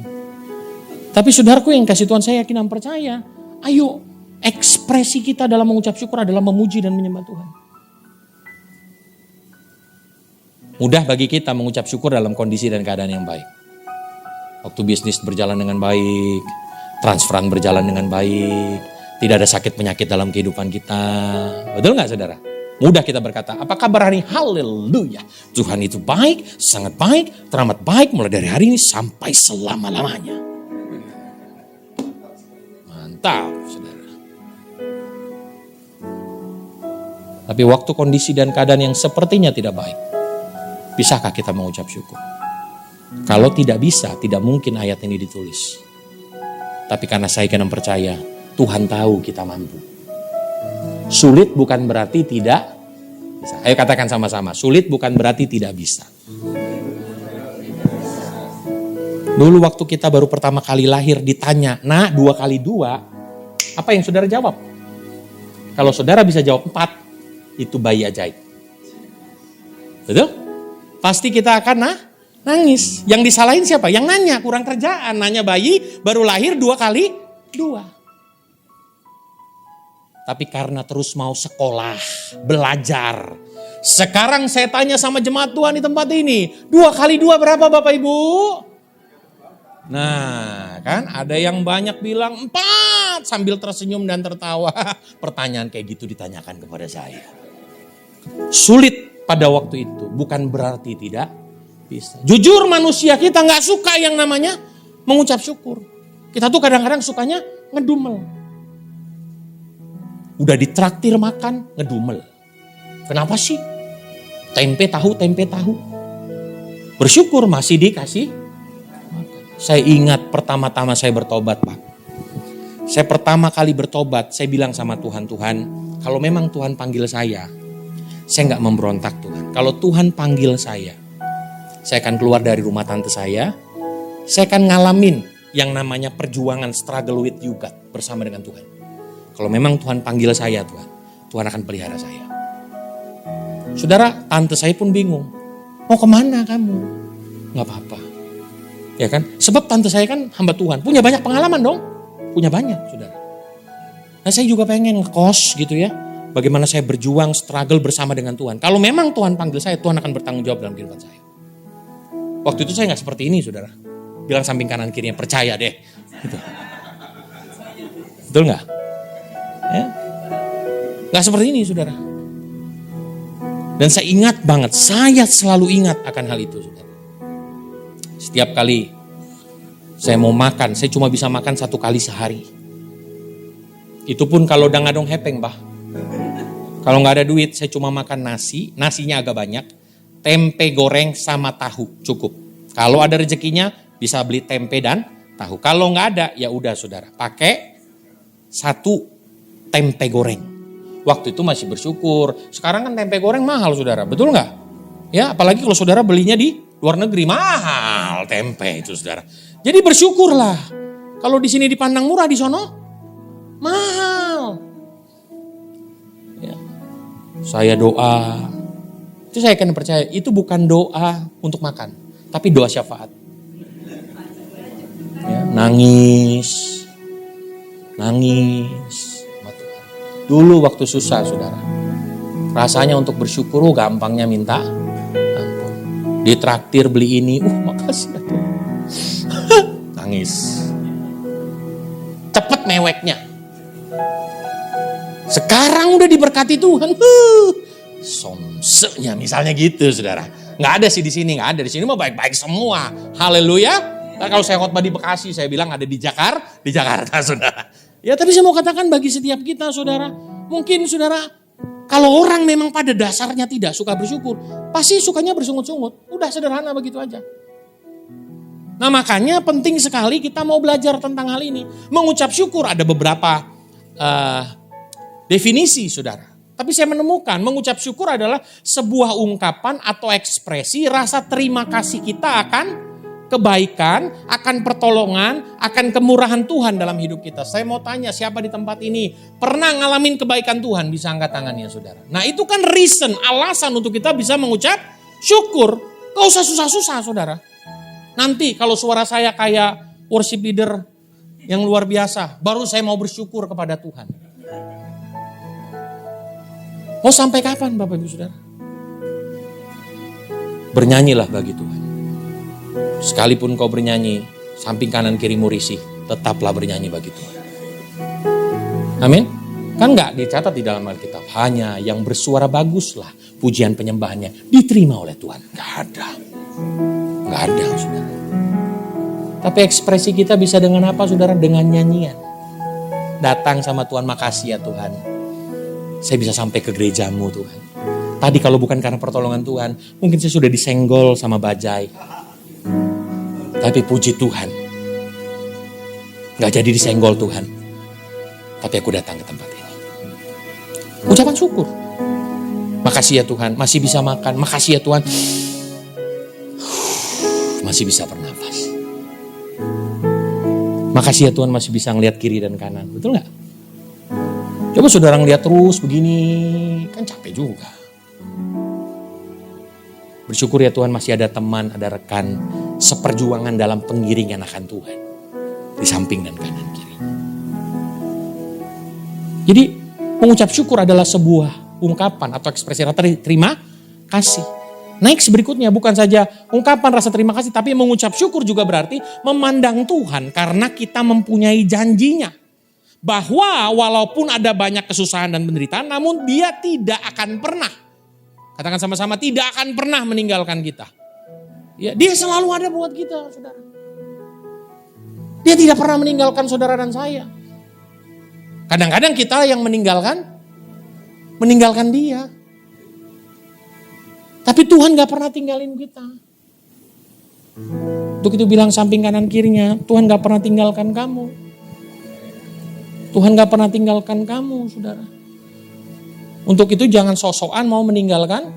Tapi saudaraku yang kasih Tuhan saya yakin dan percaya, ayo ekspresi kita dalam mengucap syukur adalah memuji dan menyembah Tuhan. Mudah bagi kita mengucap syukur dalam kondisi dan keadaan yang baik. Waktu bisnis berjalan dengan baik, transferan berjalan dengan baik, tidak ada sakit penyakit dalam kehidupan kita. Betul gak saudara? Mudah kita berkata, apa kabar hari ini? Haleluya. Tuhan itu baik, sangat baik, teramat baik mulai dari hari ini sampai selama-lamanya. Mantap, saudara. Tapi waktu kondisi dan keadaan yang sepertinya tidak baik, bisakah kita mengucap syukur? Kalau tidak bisa, tidak mungkin ayat ini ditulis. Tapi karena saya kena percaya, Tuhan tahu kita mampu. Sulit bukan berarti tidak bisa. Ayo katakan sama-sama, sulit bukan berarti tidak bisa. Dulu waktu kita baru pertama kali lahir ditanya, nah 2 kali 2, apa yang saudara jawab? Kalau saudara bisa jawab 4, itu bayi ajaib. Betul? pasti kita akan nangis. Yang disalahin siapa? Yang nanya, kurang kerjaan. Nanya bayi baru lahir 2 kali 2. Tapi karena terus mau sekolah, belajar. Sekarang saya tanya sama jemaat Tuhan di tempat ini. 2 kali 2 berapa Bapak Ibu? Nah kan ada yang banyak bilang 4 sambil tersenyum dan tertawa. Pertanyaan kayak gitu ditanyakan kepada saya. Sulit pada waktu itu bukan berarti tidak bisa. Jujur manusia kita gak suka yang namanya mengucap syukur. Kita tuh kadang-kadang sukanya ngedumel. Udah ditraktir makan ngedumel. Kenapa sih? Tempe tahu. Bersyukur masih dikasih. Saya ingat pertama-tama saya bertobat, Pak. Saya pertama kali bertobat, saya bilang sama Tuhan, kalau memang Tuhan panggil saya nggak memberontak Tuhan. Kalau Tuhan panggil saya akan keluar dari rumah tante saya akan ngalamin yang namanya perjuangan struggle with you God bersama dengan Tuhan. Kalau memang Tuhan panggil saya Tuhan akan pelihara saya. Saudara, tante saya pun bingung, mau kemana kamu? Nggak apa-apa. Ya kan? Sebab tante saya kan hamba Tuhan. Punya banyak pengalaman dong. Punya banyak, saudara. Nah saya juga pengen ngekos gitu ya. Bagaimana saya berjuang, struggle bersama dengan Tuhan. Kalau memang Tuhan panggil saya, Tuhan akan bertanggung jawab dalam kehidupan saya. Waktu itu saya gak seperti ini, saudara. Bilang samping kanan kirinya, percaya deh. Gitu. Betul gak? Ya? Gak seperti ini, saudara. Dan saya ingat banget, saya selalu ingat akan hal itu, saudara. Setiap kali saya mau makan, saya cuma bisa makan 1 kali sehari. Itu pun kalau udah ngadong hepeng, Bah. Kalau nggak ada duit, saya cuma makan nasi, nasinya agak banyak, tempe goreng sama tahu cukup. Kalau ada rezekinya, bisa beli tempe dan tahu. Kalau nggak ada, ya udah saudara, pakai 1 tempe goreng. Waktu itu masih bersyukur. Sekarang kan tempe goreng mahal, saudara, betul nggak? Ya, apalagi kalau saudara belinya di luar negeri, mahal tempe itu, saudara. Jadi bersyukurlah. Kalau di sini dipandang murah, di sono mahal. Ya. Saya doa. Itu saya akan percaya, itu bukan doa untuk makan, tapi doa syafaat. Ya, nangis. Dulu waktu susah, saudara. Rasanya untuk bersyukur, gampangnya minta ampun. Ditraktir beli ini, makasih ya Tuhan. Nangis. Cepet meweknya. Sekarang udah diberkati Tuhan. Somsenya misalnya gitu, saudara. Nggak ada sih di sini, nggak ada di sini mah baik-baik semua. Haleluya. Nah, kalau saya khotbah di Bekasi, saya bilang ada di Jakarta, saudara. Ya, tapi saya mau katakan bagi setiap kita, saudara, mungkin saudara, kalau orang memang pada dasarnya tidak suka bersyukur, pasti sukanya bersungut-sungut. Udah sederhana begitu aja. Nah, makanya penting sekali kita mau belajar tentang hal ini. Mengucap syukur ada beberapa definisi, saudara. Tapi saya menemukan mengucap syukur adalah sebuah ungkapan atau ekspresi rasa terima kasih kita akan kebaikan, akan pertolongan, akan kemurahan Tuhan dalam hidup kita. Saya mau tanya, siapa di tempat ini pernah ngalamin kebaikan Tuhan? Bisa angkat tangannya, saudara. Nah, itu kan reason, alasan untuk kita bisa mengucap syukur. Gak usah susah-susah, saudara. Nanti kalau suara saya kayak worship leader yang luar biasa, baru saya mau bersyukur kepada Tuhan. Mau sampai kapan Bapak Ibu Saudara? Bernyanyilah bagi Tuhan. Sekalipun kau bernyanyi, samping kanan kirimu risih, tetaplah bernyanyi bagi Tuhan. Amin. Kan gak dicatat di dalam Alkitab, hanya yang bersuara baguslah pujian penyembahannya diterima oleh Tuhan. Gak ada, saudara. Tapi ekspresi kita bisa dengan apa, saudara? Dengan nyanyian. Datang sama Tuhan, makasih ya Tuhan. Saya bisa sampai ke gerejamu Tuhan. Tadi kalau bukan karena pertolongan Tuhan, mungkin saya sudah disenggol sama bajai. Tapi puji Tuhan, gak jadi disenggol Tuhan. Tapi aku datang ke tempat ini. Ucapan syukur. Makasih ya Tuhan, masih bisa makan. Makasih ya Tuhan, masih bisa bernafas. Makasih ya Tuhan, masih bisa ngelihat kiri dan kanan. Betul gak? Coba saudara ngelihat terus begini, kan capek juga. Bersyukur ya Tuhan masih ada teman, ada rekan seperjuangan dalam pengiringan akan Tuhan. Di samping dan kanan kiri. Jadi mengucap syukur adalah sebuah ungkapan atau ekspresi terima kasih. Next berikutnya bukan saja ungkapan rasa terima kasih, tapi mengucap syukur juga berarti memandang Tuhan karena kita mempunyai janjinya. Bahwa walaupun ada banyak kesusahan dan penderitaan, namun Dia tidak akan pernah, katakan sama-sama, tidak akan pernah meninggalkan kita. Ya, Dia selalu ada buat kita, saudara. Dia tidak pernah meninggalkan saudara dan saya. Kadang-kadang kita yang meninggalkan Dia. Tapi Tuhan gak pernah tinggalin kita. Untuk itu bilang samping kanan kirinya, Tuhan gak pernah tinggalkan kamu. Tuhan gak pernah tinggalkan kamu, saudara. Untuk itu jangan sok-sokan mau meninggalkan.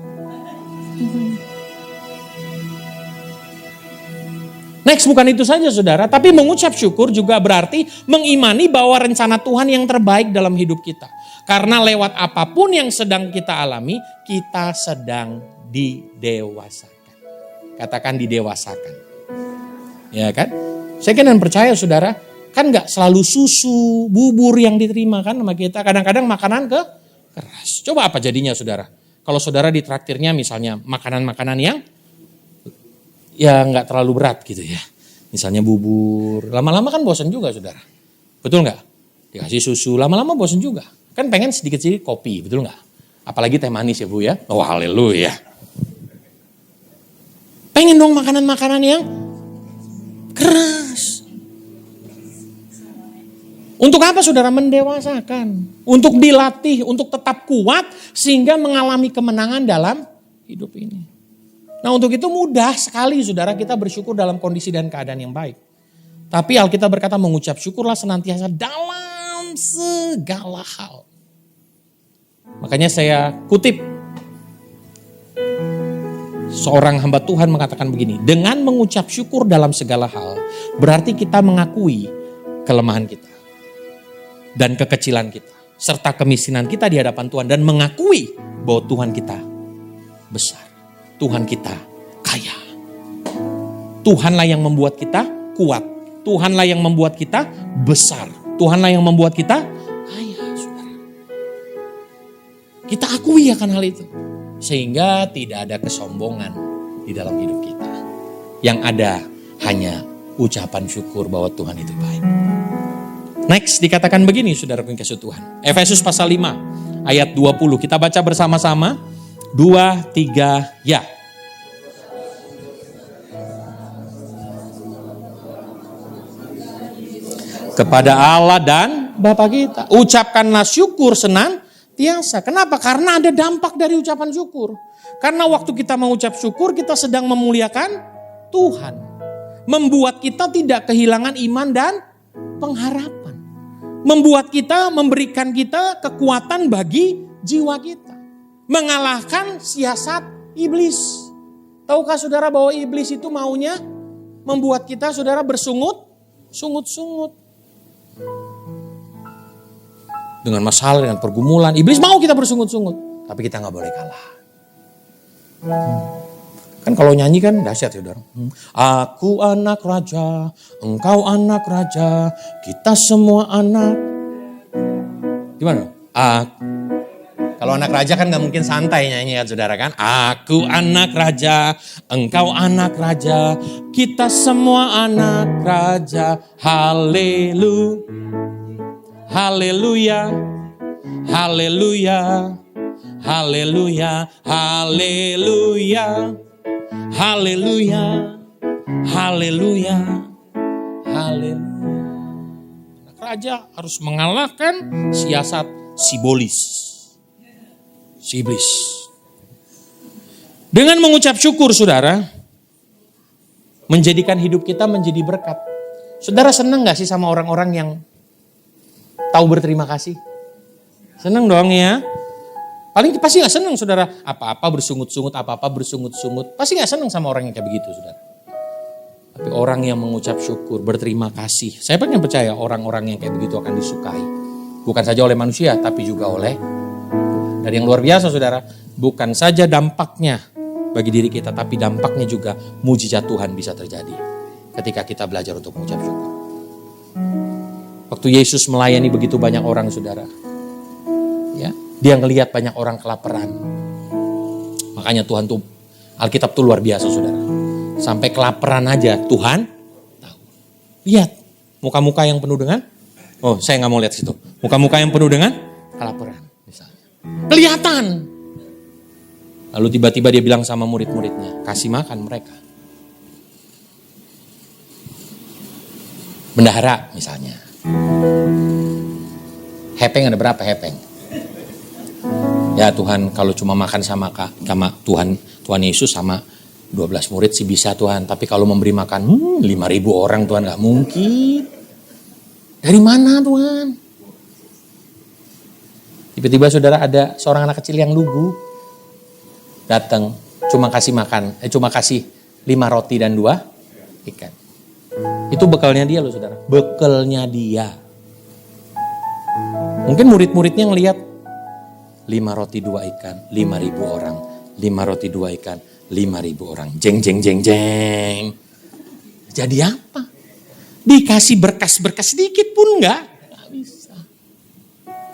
Next, bukan itu saja saudara, tapi mengucap syukur juga berarti mengimani bahwa rencana Tuhan yang terbaik dalam hidup kita. Karena lewat apapun yang sedang kita alami, kita sedang didewasakan. Katakan didewasakan. Ya kan? Saya kan percaya saudara, kan gak selalu susu, bubur yang diterima kan sama kita. Kadang-kadang makanan keras. Coba apa jadinya saudara? Kalau saudara ditraktirnya misalnya makanan-makanan yang ya nggak terlalu berat gitu ya. Misalnya bubur, lama-lama kan bosan juga saudara. Betul nggak? Dikasih susu, lama-lama bosan juga. Kan pengen sedikit-sedikit kopi, betul nggak? Apalagi teh manis ya Bu ya. Oh haleluya. Pengen dong makanan-makanan yang keras. Untuk apa saudara? Mendewasakan. Untuk dilatih, untuk tetap kuat sehingga mengalami kemenangan dalam hidup ini. Nah untuk itu mudah sekali saudara kita bersyukur dalam kondisi dan keadaan yang baik. Tapi Alkitab berkata mengucap syukurlah senantiasa dalam segala hal. Makanya saya kutip. Seorang hamba Tuhan mengatakan begini. Dengan mengucap syukur dalam segala hal. Berarti kita mengakui kelemahan kita. Dan kekecilan kita. Serta kemiskinan kita di hadapan Tuhan. Dan mengakui bahwa Tuhan kita besar. Tuhan kita kaya. Tuhanlah yang membuat kita kuat. Tuhanlah yang membuat kita besar. Tuhanlah yang membuat kita kaya, saudara. Kita akui akan hal itu. Sehingga tidak ada kesombongan di dalam hidup kita. Yang ada hanya ucapan syukur bahwa Tuhan itu baik. Next dikatakan begini saudara yang kasih Tuhan. Efesus pasal 5 ayat 20. Kita baca bersama-sama. 2, 3, ya. Kepada Allah dan Bapa kita. Ucapkanlah syukur senantiasa. Kenapa? Karena ada dampak dari ucapan syukur. Karena waktu kita mengucap syukur, kita sedang memuliakan Tuhan. Membuat kita tidak kehilangan iman dan pengharapan. Membuat kita, memberikan kita kekuatan bagi jiwa kita. Mengalahkan siasat iblis. Tahukah saudara bahwa iblis itu maunya membuat kita saudara sungut-sungut. Dengan masalah, dengan pergumulan. Iblis mau kita bersungut-sungut. Tapi kita gak boleh kalah. Kan kalau nyanyi kan dahsyat ya saudara. Aku anak raja, engkau anak raja, kita semua anak. Gimana? Kalau anak raja kan gak mungkin santai nyanyi ya saudara kan. Aku anak raja, engkau anak raja, kita semua anak raja. Haleluya, haleluya, haleluya, haleluya, haleluya, haleluya, haleluya, haleluya. Anak raja harus mengalahkan siasat si iblis. Dengan mengucap syukur saudara, menjadikan hidup kita menjadi berkat. Saudara senang gak sih sama orang-orang yang tahu berterima kasih? Senang dong ya. Paling pasti gak senang saudara. Apa-apa bersungut-sungut, pasti gak senang sama orang yang kayak begitu saudara. Tapi orang yang mengucap syukur, berterima kasih. Saya pengen percaya orang-orang yang kayak begitu akan disukai. Bukan saja oleh manusia, tapi juga oleh. Dan yang luar biasa saudara, bukan saja dampaknya bagi diri kita, tapi dampaknya juga mujizat Tuhan bisa terjadi ketika kita belajar untuk mengucap syukur. Waktu Yesus melayani begitu banyak orang, saudara, ya, dia ngelihat banyak orang kelaparan. Makanya Tuhan tuh, Alkitab tuh luar biasa, saudara. Sampai kelaparan aja Tuhan tahu. Lihat muka-muka yang penuh dengan, oh saya nggak mau lihat situ. Muka-muka yang penuh dengan kelaparan misalnya. Kelihatan. Lalu tiba-tiba dia bilang sama murid-muridnya, kasih makan mereka. Bendahara misalnya. Hepeng ada berapa hepeng? Ya Tuhan, kalau cuma makan sama Tuhan Yesus sama 12 murid sih bisa Tuhan. Tapi kalau memberi makan 5.000 orang Tuhan, gak mungkin. Dari mana Tuhan? Tiba-tiba saudara ada seorang anak kecil yang lugu. Datang, cuma kasih 5 roti dan 2 ikan. Itu bekalnya dia loh saudara. Bekalnya dia. Mungkin murid-muridnya ngelihat 5 roti 2 ikan, 5.000 orang. 5 roti 2 ikan, 5.000 orang. Jeng jeng jeng jeng. Jadi apa? Dikasih berkas-berkas sedikit pun enggak bisa.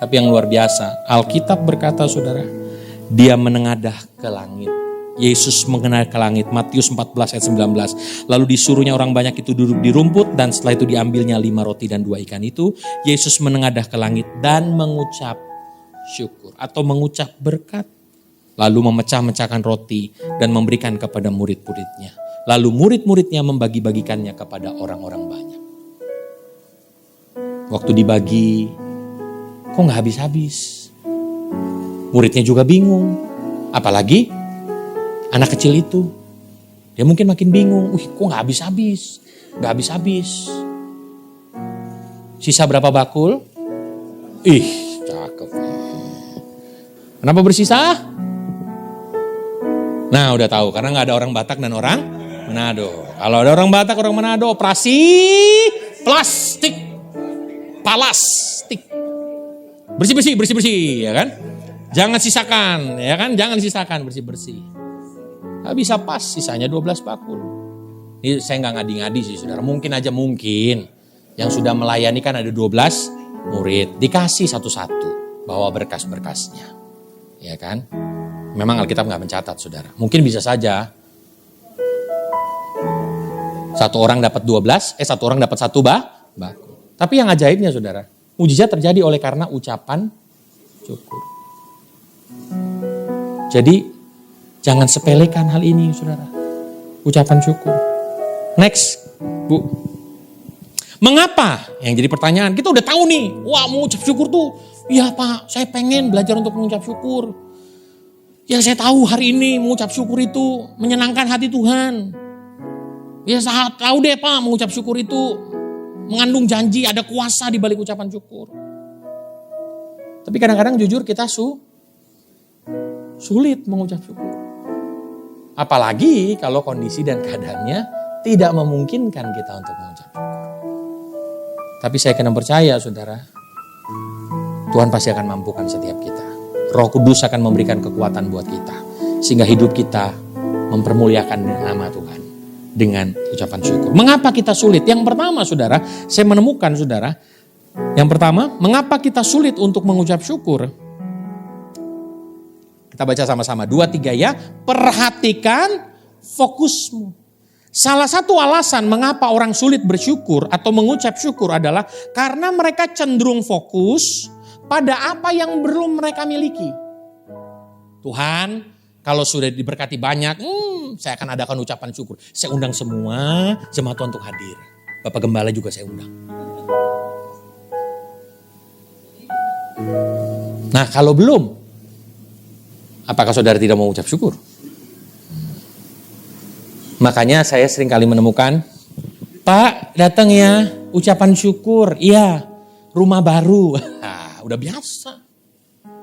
Tapi yang luar biasa, Alkitab berkata saudara, dia menengadah ke langit. Yesus mengenal ke langit, Matius 14 ayat 19. Lalu disuruhnya orang banyak itu duduk di rumput, dan setelah itu diambilnya 5 roti dan 2 ikan itu. Yesus menengadah ke langit dan mengucap syukur atau mengucap berkat. Lalu memecah-mecahkan roti dan memberikan kepada murid-muridnya. Lalu murid-muridnya membagi-bagikannya kepada orang-orang banyak. Waktu dibagi, kok gak habis-habis? Muridnya juga bingung. Apalagi anak kecil itu. Dia mungkin makin bingung. Kok gak habis-habis? Gak habis-habis. Sisa berapa bakul? Cakep. Kenapa bersisa? Nah udah tahu, karena gak ada orang Batak dan orang Manado. Kalau ada orang Batak, orang Manado, operasi plastik. Palastik. Bersih-bersih, ya kan? Jangan sisakan, ya kan? Jangan sisakan, bersih-bersih. Gak bisa pas, sisanya 12 bakul. Ini saya gak ngadi-ngadi sih saudara. Mungkin yang sudah melayani kan ada 12 murid. Dikasih satu-satu, bawa berkas-berkasnya. Ya kan? Memang Alkitab gak mencatat saudara. Mungkin bisa saja satu orang dapat 1 bakul. Tapi yang ajaibnya saudara, mujizat terjadi oleh karena ucapan syukur. Jadi jangan sepelekan hal ini saudara. Ucapan syukur. Next, Bu. Mengapa? Yang jadi pertanyaan, kita udah tahu nih. Wah, mengucap syukur tuh. Iya Pak, saya pengen belajar untuk mengucap syukur. Ya saya tahu hari ini mengucap syukur itu menyenangkan hati Tuhan. Ya saya tahu deh Pak, mengucap syukur itu mengandung janji, ada kuasa di balik ucapan syukur. Tapi kadang-kadang jujur kita sulit mengucap syukur. Apalagi kalau kondisi dan keadaannya tidak memungkinkan kita untuk mengucap syukur. Tapi saya kena percaya saudara, Tuhan pasti akan mampukan setiap kita. Roh Kudus akan memberikan kekuatan buat kita. Sehingga hidup kita mempermuliakan nama Tuhan dengan ucapan syukur. Mengapa kita sulit? Yang pertama saudara, saya menemukan saudara. Yang pertama, mengapa kita sulit untuk mengucap syukur? Kita baca sama-sama. 2, 3 ya. Perhatikan fokusmu. Salah satu alasan mengapa orang sulit bersyukur atau mengucap syukur adalah karena mereka cenderung fokus pada apa yang belum mereka miliki. Tuhan, kalau sudah diberkati banyak, saya akan adakan ucapan syukur. Saya undang semua jemaat Tuhan untuk hadir. Bapak Gembala juga saya undang. Nah kalau belum, apakah saudara tidak mau ucap syukur? Makanya saya sering kali menemukan, Pak datang ya ucapan syukur, iya rumah baru, udah biasa.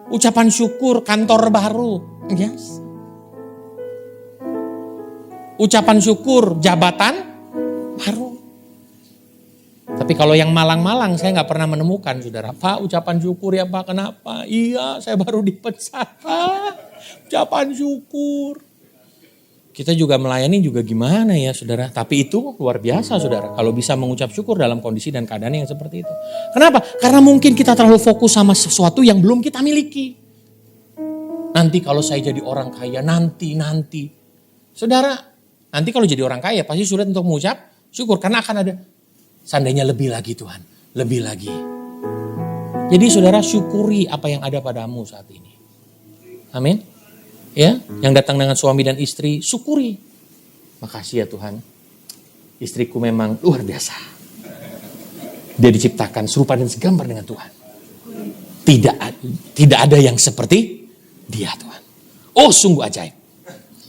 Ucapan syukur kantor baru, biasa. Ucapan syukur jabatan baru. Tapi kalau yang malang-malang saya gak pernah menemukan saudara. Pak ucapan syukur ya Pak, kenapa? Iya saya baru dipecat. Ucapan syukur. Kita juga melayani juga gimana ya saudara. Tapi itu luar biasa saudara. Kalau bisa mengucap syukur dalam kondisi dan keadaan yang seperti itu. Kenapa? Karena mungkin kita terlalu fokus sama sesuatu yang belum kita miliki. Nanti kalau saya jadi orang kaya, nanti. Saudara, nanti kalau jadi orang kaya pasti sulit untuk mengucap syukur. Karena akan ada, seandainya lebih lagi Tuhan, lebih lagi. Jadi saudara syukuri apa yang ada padamu saat ini. Amin. Ya, yang datang dengan suami dan istri, syukuri. Makasih ya Tuhan. Istriku memang luar biasa. Dia diciptakan serupa dan segambar dengan Tuhan. Tidak ada yang seperti dia Tuhan. Oh, sungguh ajaib.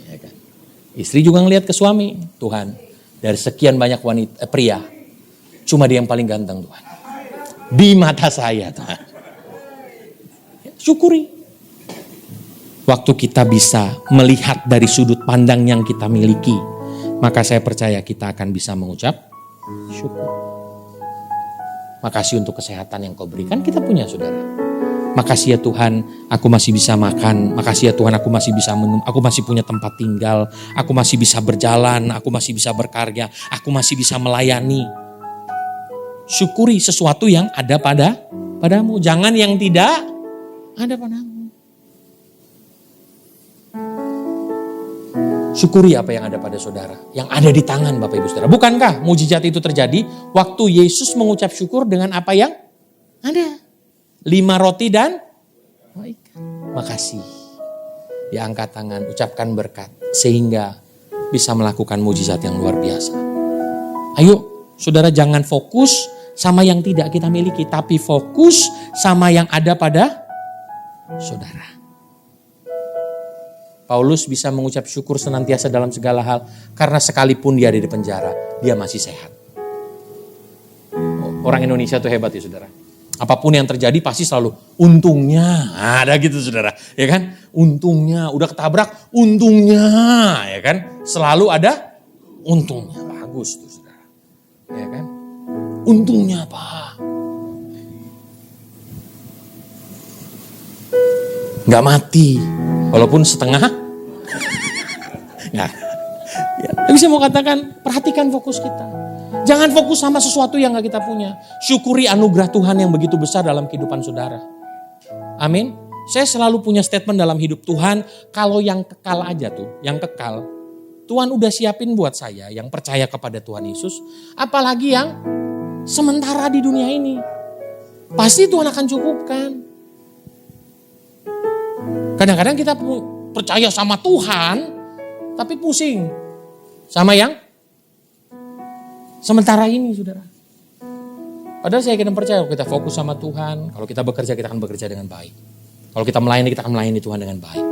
Ya kan? Istri juga ngelihat ke suami, Tuhan, dari sekian banyak pria, cuma dia yang paling ganteng Tuhan. Di mata saya Tuhan. Syukuri. Waktu kita bisa melihat dari sudut pandang yang kita miliki, maka saya percaya kita akan bisa mengucap syukur. Makasih untuk kesehatan yang kau berikan, kita punya saudara. Makasih ya Tuhan, aku masih bisa makan. Makasih ya Tuhan, aku masih bisa minum. Aku masih punya tempat tinggal. Aku masih bisa berjalan. Aku masih bisa berkarya. Aku masih bisa melayani. Syukuri sesuatu yang ada padamu. Jangan yang tidak ada padamu. Syukuri apa yang ada pada saudara. Yang ada di tangan Bapak Ibu Saudara. Bukankah mujizat itu terjadi waktu Yesus mengucap syukur dengan apa yang ada? 5 roti dan ikan. Makasih. Ya, angkat tangan, ucapkan berkat. Sehingga bisa melakukan mujizat yang luar biasa. Ayo saudara, jangan fokus sama yang tidak kita miliki. Tapi fokus sama yang ada pada saudara. Paulus bisa mengucap syukur senantiasa dalam segala hal. Karena sekalipun dia ada di penjara, dia masih sehat. Orang Indonesia tuh hebat ya saudara. Apapun yang terjadi pasti selalu untungnya. Ada gitu saudara. Ya kan? Untungnya. Udah ketabrak, untungnya. Ya kan? Selalu ada untungnya. Bagus tuh saudara. Ya kan? Untungnya apa? Gak mati. Walaupun setengah. Nah, ya, tapi saya mau katakan, perhatikan fokus kita. Jangan fokus sama sesuatu yang gak kita punya. Syukuri anugerah Tuhan yang begitu besar dalam kehidupan saudara. Amin. Saya selalu punya statement dalam hidup Tuhan. Kalau yang kekal aja tuh, yang kekal. Tuhan udah siapin buat saya yang percaya kepada Tuhan Yesus. Apalagi yang sementara di dunia ini. Pasti Tuhan akan cukupkan. Kadang-kadang kita percaya sama Tuhan, tapi pusing sama yang sementara ini, saudara. Padahal saya yakin dan percaya kalau kita fokus sama Tuhan, kalau kita bekerja, kita akan bekerja dengan baik. Kalau kita melayani, kita akan melayani Tuhan dengan baik.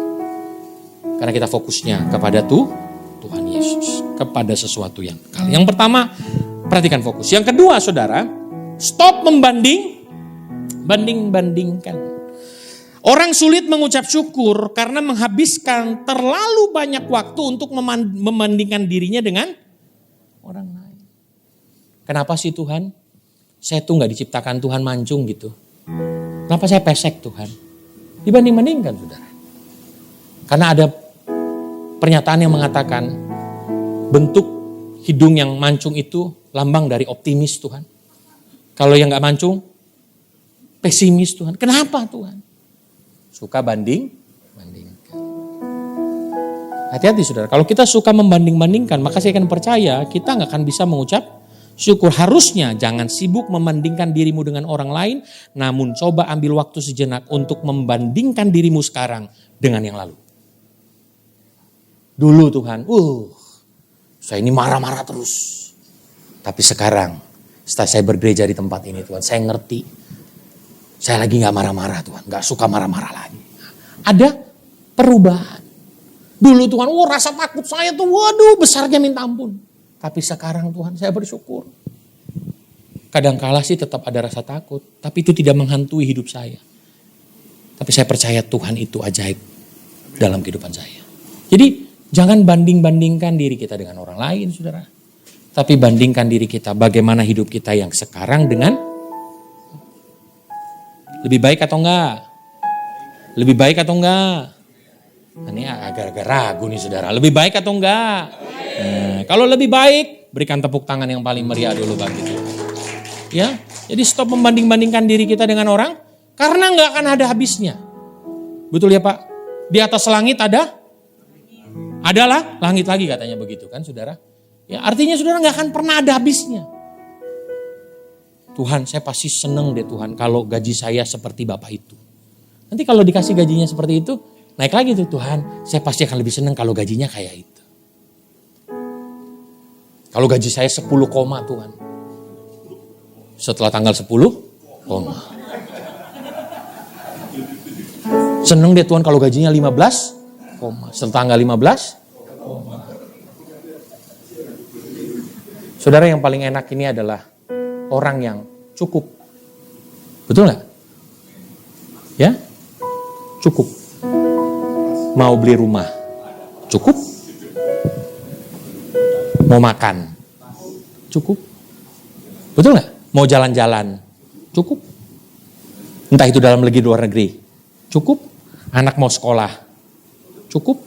Karena kita fokusnya kepada Tuhan Yesus, kepada sesuatu yang kekal. Yang pertama, perhatikan fokus. Yang kedua, saudara, stop bandingkan. Orang sulit mengucap syukur karena menghabiskan terlalu banyak waktu untuk membandingkan dirinya dengan orang lain. Kenapa sih Tuhan? Saya tuh gak diciptakan Tuhan mancung gitu. Kenapa saya pesek Tuhan? Dibanding-bandingkan saudara. Karena ada pernyataan yang mengatakan bentuk hidung yang mancung itu lambang dari optimis Tuhan. Kalau yang gak mancung, pesimis Tuhan. Kenapa Tuhan? Suka bandingkan. Hati-hati saudara, kalau kita suka membanding-bandingkan, maka saya akan percaya kita gak akan bisa mengucap syukur. Harusnya jangan sibuk membandingkan dirimu dengan orang lain, namun coba ambil waktu sejenak untuk membandingkan dirimu sekarang dengan yang lalu. Dulu Tuhan, saya ini marah-marah terus. Tapi sekarang, setelah saya bergereja di tempat ini Tuhan, saya ngerti. Saya lagi gak marah-marah Tuhan, gak suka marah-marah lagi. Ada perubahan. Dulu Tuhan, rasa takut saya tuh, besarnya minta ampun. Tapi sekarang Tuhan, saya bersyukur. Kadangkala sih tetap ada rasa takut, tapi itu tidak menghantui hidup saya. Tapi saya percaya Tuhan itu ajaib dalam kehidupan saya. Jadi jangan banding-bandingkan diri kita dengan orang lain, saudara. Tapi bandingkan diri kita bagaimana hidup kita yang sekarang dengan lebih baik atau enggak? Lebih baik atau enggak? Ini agak-agak ragu nih saudara. Lebih baik atau enggak? Kalau lebih baik, berikan tepuk tangan yang paling meriah dulu bagi Tuhan. Ya, jadi stop membanding-bandingkan diri kita dengan orang, karena enggak akan ada habisnya. Betul ya Pak? Di atas langit adalah langit lagi katanya begitu kan saudara. Ya, artinya saudara enggak akan pernah ada habisnya. Tuhan, saya pasti seneng deh Tuhan kalau gaji saya seperti Bapak itu. Nanti kalau dikasih gajinya seperti itu, naik lagi tuh Tuhan, saya pasti akan lebih seneng kalau gajinya kayak itu. Kalau gaji saya 10 koma Tuhan. Setelah tanggal 10 koma. Seneng deh Tuhan kalau gajinya 15 koma. Setelah tanggal 15 koma. Saudara, yang paling enak ini adalah orang yang cukup. Betul gak? Ya? Cukup. Mau beli rumah? Cukup. Mau makan? Cukup. Betul gak? Mau jalan-jalan? Cukup. Entah itu dalam negeri, luar negeri? Cukup. Anak mau sekolah? Cukup.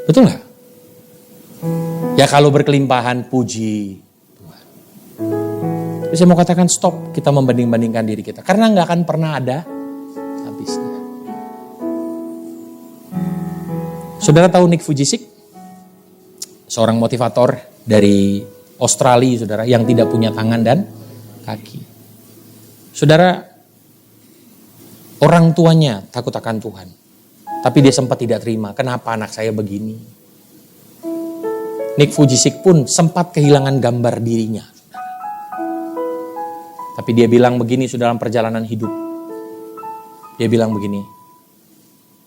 Betul gak? Ya kalau berkelimpahan, puji. Saya mau katakan stop kita membanding-bandingkan diri kita. Karena gak akan pernah ada habisnya. Saudara tahu Nick Vujicic? Seorang motivator dari Australia saudara, yang tidak punya tangan dan kaki. Saudara, orang tuanya takut akan Tuhan. Tapi dia sempat tidak terima. Kenapa anak saya begini? Nick Vujicic pun sempat kehilangan gambar dirinya. Tapi dia bilang begini dalam perjalanan hidup. Dia bilang begini,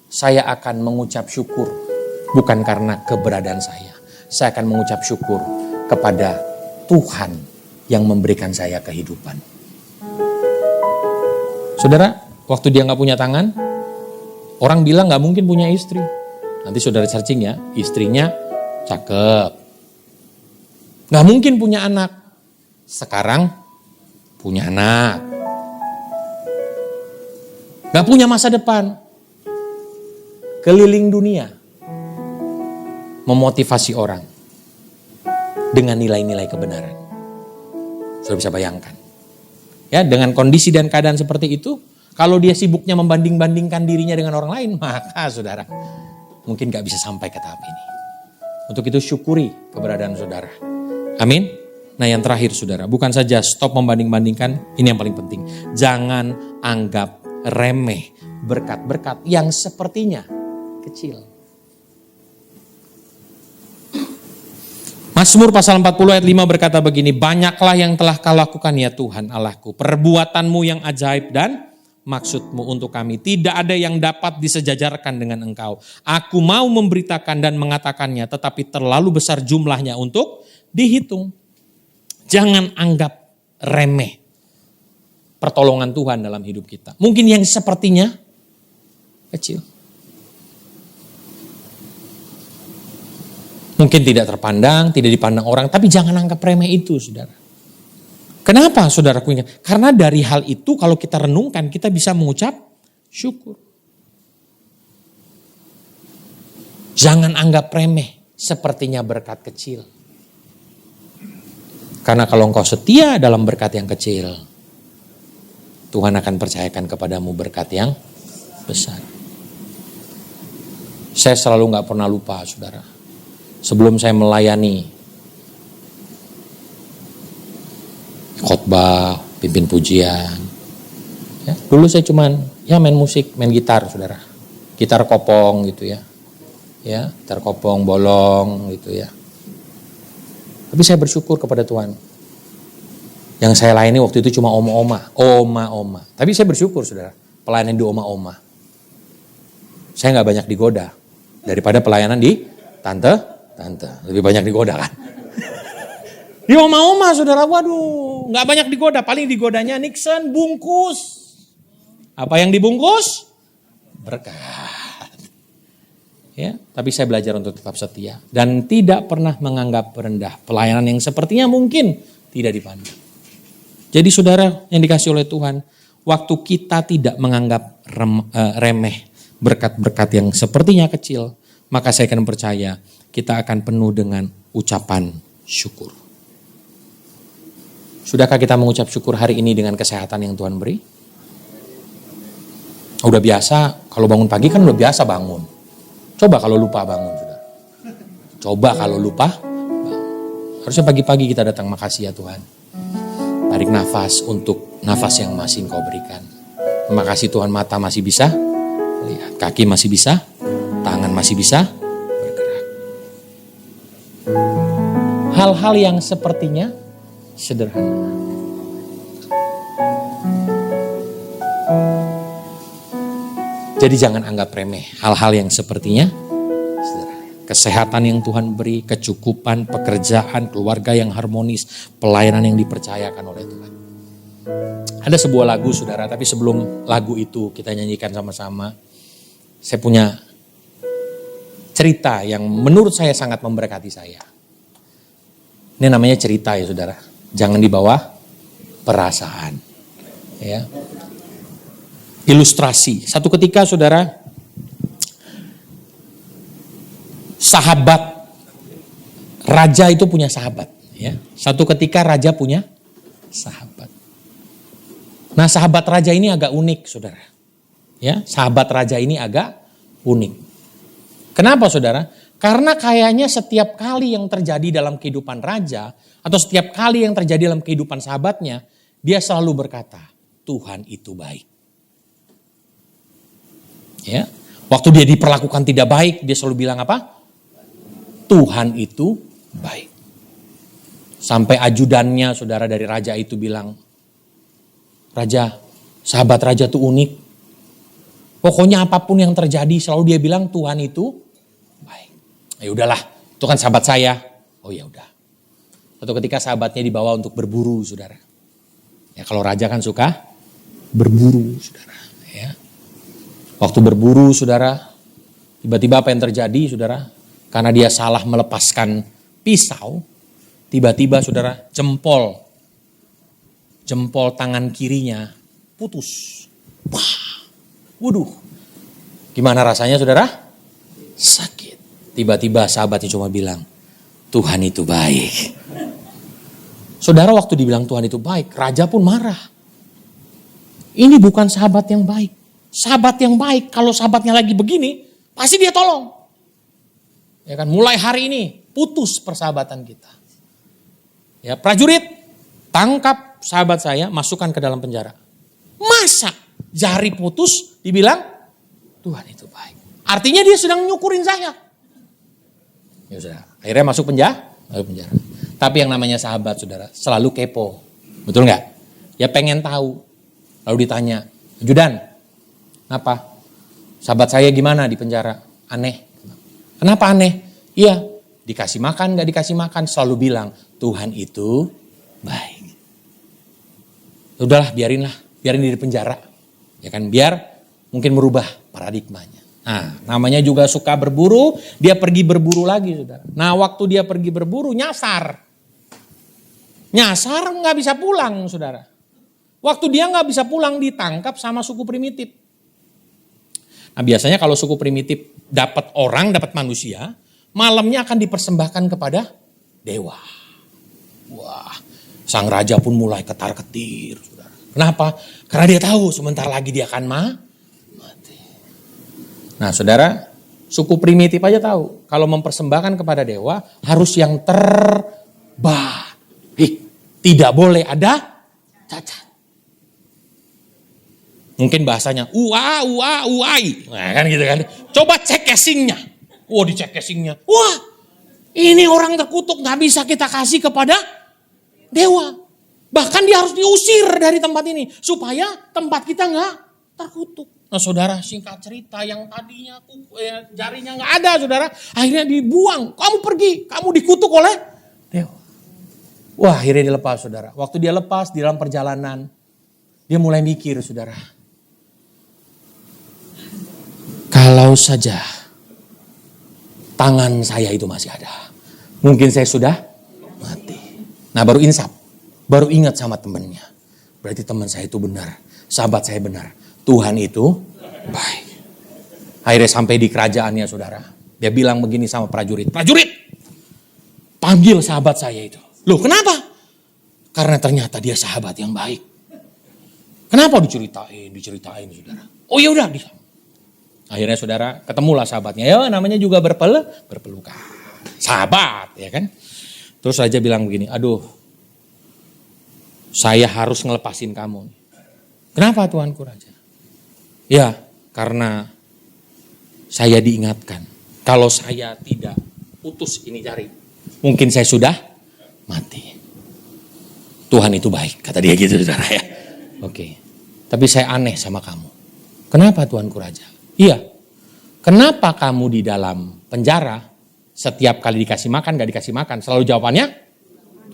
saya akan mengucap syukur bukan karena keberadaan saya. Saya akan mengucap syukur kepada Tuhan yang memberikan saya kehidupan. Saudara, waktu dia gak punya tangan, orang bilang gak mungkin punya istri. Nanti saudara searching ya, istrinya cakep. Gak mungkin punya anak. Sekarang punya anak. Gak punya masa depan. Keliling dunia. Memotivasi orang. Dengan nilai-nilai kebenaran. Sudah bisa bayangkan. Ya, dengan kondisi dan keadaan seperti itu. Kalau dia sibuknya membanding-bandingkan dirinya dengan orang lain. Maka saudara, mungkin gak bisa sampai ke tahap ini. Untuk itu syukuri keberadaan saudara. Amin. Nah yang terakhir saudara, bukan saja stop membanding-bandingkan, ini yang paling penting. Jangan anggap remeh berkat-berkat yang sepertinya kecil. Mazmur pasal 40 ayat 5 berkata begini, banyaklah yang telah kau lakukan ya Tuhan Allahku, perbuatanmu yang ajaib dan maksudmu untuk kami. Tidak ada yang dapat disejajarkan dengan engkau. Aku mau memberitakan dan mengatakannya, tetapi terlalu besar jumlahnya untuk dihitung. Jangan anggap remeh pertolongan Tuhan dalam hidup kita. Mungkin yang sepertinya kecil. Mungkin tidak terpandang, tidak dipandang orang. Tapi jangan anggap remeh itu saudara. Kenapa saudaraku ingat? Karena dari hal itu kalau kita renungkan kita bisa mengucap syukur. Jangan anggap remeh sepertinya berkat kecil. Karena kalau engkau setia dalam berkat yang kecil, Tuhan akan percayakan kepadamu berkat yang besar. Saya selalu gak pernah lupa saudara. Sebelum saya melayani khotbah, pimpin pujian. Ya, dulu saya cuman main musik, main gitar saudara. Gitar kopong gitu ya. Ya, gitar kopong, bolong gitu ya. Tapi saya bersyukur kepada Tuhan. Yang saya layani waktu itu cuma oma-oma. Tapi saya bersyukur saudara, pelayanan di oma-oma. Saya gak banyak digoda. Daripada pelayanan di tante. Lebih banyak digoda kan. Di oma-oma saudara, waduh. Gak banyak digoda, paling digodanya Nixon bungkus. Apa yang dibungkus? Berkat. Ya, tapi saya belajar untuk tetap setia dan tidak pernah menganggap rendah pelayanan yang sepertinya mungkin tidak dipandang. Jadi saudara yang dikasih oleh Tuhan, waktu kita tidak menganggap remeh berkat-berkat yang sepertinya kecil, maka saya akan percaya kita akan penuh dengan ucapan syukur. Sudahkah kita mengucap syukur hari ini dengan kesehatan yang Tuhan beri? Udah biasa, kalau bangun pagi kan udah biasa bangun. Coba kalau lupa bangun, saudara. Coba kalau lupa bangun. Harusnya pagi-pagi kita datang, makasih ya Tuhan. Tarik nafas untuk nafas yang masih Engkau berikan. Terima kasih Tuhan, mata masih bisa lihat, kaki masih bisa, tangan masih bisa bergerak. Hal-hal yang sepertinya sederhana. Jadi jangan anggap remeh hal-hal yang sepertinya sederhana. Kesehatan yang Tuhan beri, kecukupan, pekerjaan, keluarga yang harmonis, pelayanan yang dipercayakan oleh Tuhan. Ada sebuah lagu saudara, tapi sebelum lagu itu kita nyanyikan sama-sama. Saya punya cerita yang menurut saya sangat memberkati saya. Ini namanya cerita ya saudara. Jangan dibawa perasaan. Ya. Ilustrasi. Satu ketika saudara, sahabat raja itu punya sahabat. Ya. Satu ketika raja punya sahabat. Nah sahabat raja ini agak unik saudara. Ya, sahabat raja ini agak unik. Kenapa saudara? Karena kayaknya setiap kali yang terjadi dalam kehidupan raja, atau setiap kali yang terjadi dalam kehidupan sahabatnya, dia selalu berkata, Tuhan itu baik. Ya, waktu dia diperlakukan tidak baik, dia selalu bilang apa? Tuhan itu baik. Sampai ajudannya saudara dari raja itu bilang, Raja, sahabat raja itu unik. Pokoknya apapun yang terjadi selalu dia bilang Tuhan itu baik. Ya udahlah, itu kan sahabat saya. Oh ya udah. Suatu ketika sahabatnya dibawa untuk berburu, saudara. Ya kalau raja kan suka berburu, saudara. Ya. Waktu berburu, saudara, tiba-tiba apa yang terjadi, saudara? Karena dia salah melepaskan pisau, tiba-tiba, saudara, jempol tangan kirinya putus. Wah, waduh, gimana rasanya, saudara? Sakit. Tiba-tiba sahabatnya cuma bilang, Tuhan itu baik. Saudara, waktu dibilang Tuhan itu baik, raja pun marah. Ini bukan sahabat yang baik. Sahabat yang baik, kalau sahabatnya lagi begini, pasti dia tolong. Ya kan, mulai hari ini putus persahabatan kita. Ya, prajurit, tangkap sahabat saya, masukkan ke dalam penjara. Masa jari putus dibilang Tuhan itu baik. Artinya dia sedang nyukurin saya. Ya sudah, akhirnya masuk penjara. Tapi yang namanya sahabat saudara selalu kepo. Betul nggak? Ya pengen tahu. Lalu ditanya, ajudan, kenapa? Sahabat saya gimana di penjara? Aneh. Kenapa aneh? Iya, dikasih makan nggak dikasih makan, selalu bilang Tuhan itu baik. Udahlah, biarin dia di penjara. Ya kan, biar mungkin merubah paradigmanya. Nah, namanya juga suka berburu, dia pergi berburu lagi, saudara. Nah, waktu dia pergi berburu, nyasar nggak bisa pulang, saudara. Waktu dia nggak bisa pulang, ditangkap sama suku primitif. Nah, biasanya kalau suku primitif dapat orang, dapat manusia, malamnya akan dipersembahkan kepada dewa. Wah, sang raja pun mulai ketar-ketir, saudara. Kenapa? Karena dia tahu sebentar lagi dia akan mati. Nah, saudara, suku primitif aja tahu kalau mempersembahkan kepada dewa harus yang terbaik. Tidak boleh ada cacat. Mungkin bahasanya uai. Nah, kan gitu kan. Coba cek casingnya. Wah, dicek casingnya. Wah, ini orang terkutuk, gak bisa kita kasih kepada dewa. Bahkan dia harus diusir dari tempat ini. Supaya tempat kita gak terkutuk. Nah saudara, singkat cerita, yang tadinya jarinya gak ada saudara. Akhirnya dibuang. Kamu pergi, kamu dikutuk oleh dewa. Wah, akhirnya dilepas saudara. Waktu dia lepas di dalam perjalanan, dia mulai mikir saudara. Kalau saja tangan saya itu masih ada, mungkin saya sudah mati. Nah baru insaf, baru ingat sama temannya. Berarti teman saya itu benar, sahabat saya benar. Tuhan itu baik. Akhirnya sampai di kerajaannya saudara. Dia bilang begini sama prajurit. Prajurit, panggil sahabat saya itu. Loh kenapa? Karena ternyata dia sahabat yang baik. Kenapa diceritain saudara. Oh ya udah. Akhirnya saudara ketemulah sahabatnya. Ya namanya juga berpelukan. Sahabat ya kan. Terus raja bilang begini. Aduh saya harus ngelepasin kamu. Kenapa tuanku raja? Ya karena saya diingatkan. Kalau saya tidak putus ini jari. Mungkin saya sudah mati. Tuhan itu baik. Kata dia gitu saudara ya. Oke. Tapi saya aneh sama kamu. Kenapa tuanku raja? Iya. Kenapa kamu di dalam penjara setiap kali dikasih makan gak dikasih makan? Selalu jawabannya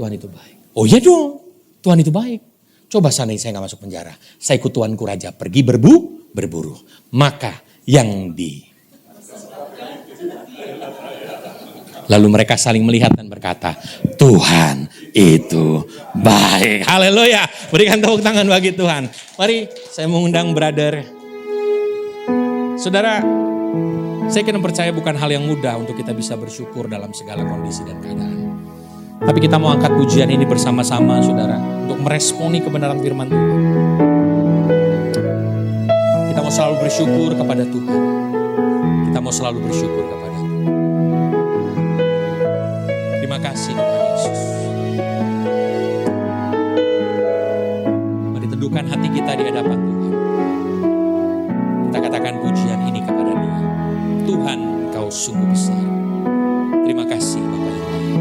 Tuhan itu baik. Oh iya dong. Tuhan itu baik. Coba seandainya saya gak masuk penjara. Saya ikut tuanku raja pergi berburu. Maka yang Lalu mereka saling melihat dan berkata, Tuhan itu baik. Haleluya. Berikan tepuk tangan bagi Tuhan. Mari saya mengundang brother. Saudara, saya kira percaya bukan hal yang mudah untuk kita bisa bersyukur dalam segala kondisi dan keadaan. Tapi kita mau angkat pujian ini bersama-sama saudara. Untuk meresponi kebenaran firman Tuhan. Kita mau selalu bersyukur kepada Tuhan. Kita mau selalu bersyukur kepada Tuhan. Terima kasih Tuhan Yesus. Mari teduhkan hati kita di hadapan Tuhan. Kita katakan pujian ini kepada Dia. Tuhan, Kau sungguh besar. Terima kasih Bapa yang baik.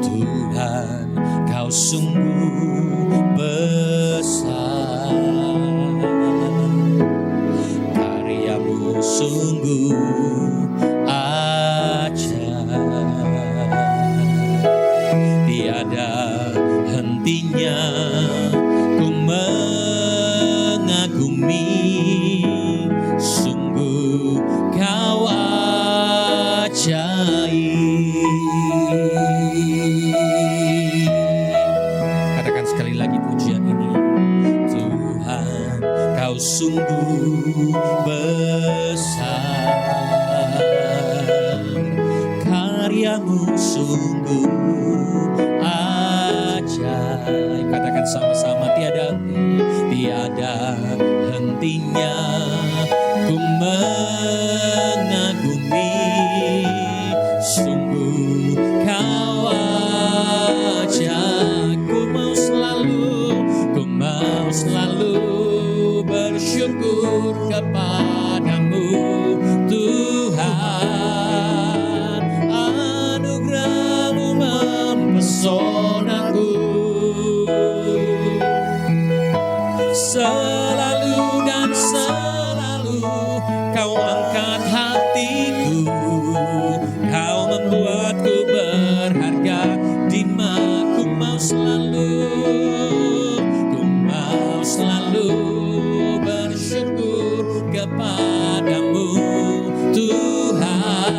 Tuhan, Kau sungguh besar. Karyamu sungguh hentinya ku mengagumi, sungguh Kau ajaib. Katakan sekali lagi pujian ini. Tuhan, Kau sungguh besar, karyamu sungguh ajaib. Katakan sama-sama, tiada hentinya ku mengagumi, sungguh Kau ajaib. Ku mau selalu bersyukur kepadamu Tuhan. Anugerah-Mu mempesonaku, selalu dan selalu Kau angkat hatiku, Kau membuatku berharga di matamu. Ku mau selalu bersyukur kepadamu Tuhan.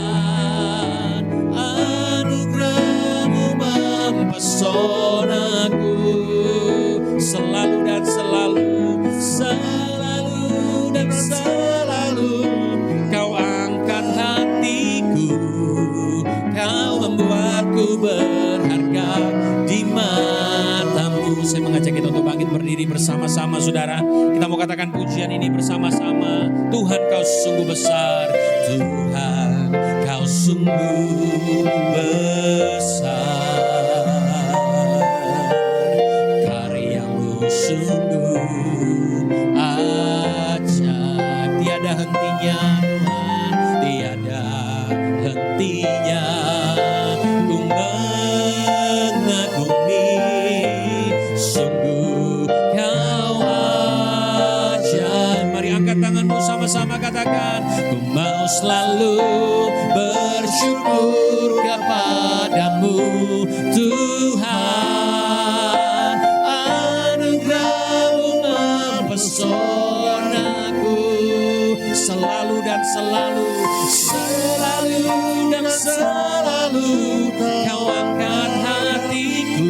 Anugerah-Mu mempesonaku, selalu dan selalu dan selalu Kau angkat hatiku, Kau membuatku berharga di matamu. Saya mengajak kita untuk bangkit berdiri bersama-sama saudara. Kita mau katakan pujian ini bersama-sama. Tuhan, Kau sungguh besar. Tuhan, Kau sungguh besar, karyamu sungguh ajaib. Tiada hentinya Tuhan, tiada hentinya ku mengagumi, sungguh Kau ajaib. Mari angkat tanganmu sama-sama katakan, ku mau selalu bersyukur kepadamu Tuhan. Anugerah-Mu mempesonaku, selalu dan selalu dan selalu Kau angkat hatiku,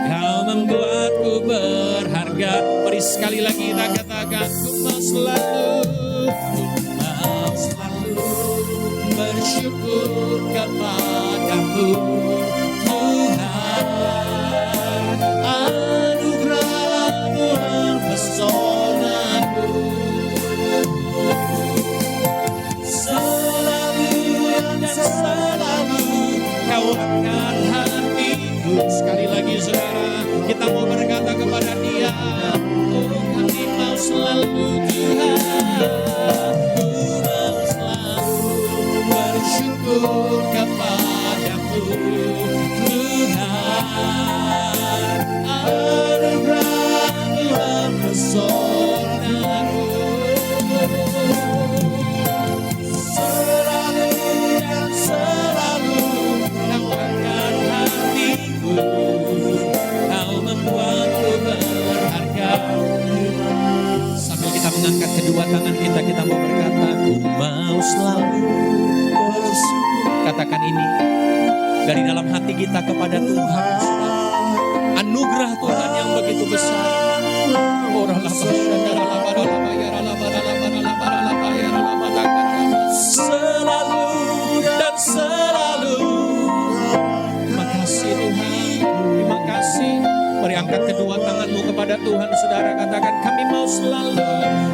Kau membuatku berharga. Mari sekali lagi kita katakan, ku mau selalu bersyukur kepadamu Tuhan. Anugerah-Mu mempesonaku, selalu dan selalu Kau angkat hatiku. Sekali lagi saudara, kita mau berkata kepada Dia, oh kami mau selalu Tuhan, ku mau selalu bersyukur kepadamu Tuhan. Anugerah-Mu mempesonaku, selalu dan selalu Kau angkat hatiku, Kau membuatku berharga. Sambil kita mengangkat kedua tangan kita, kita mau berkata, ku mau selalu bersyukur. Katakan ini dari dalam hati kita kepada Tuhan. Anugerah Tuhan yang begitu besar. Selalu dan selalu. Terima kasih Tuhan, terima kasih. Mari angkat kedua tanganmu kepada Tuhan, saudara, katakan, kami mau selalu,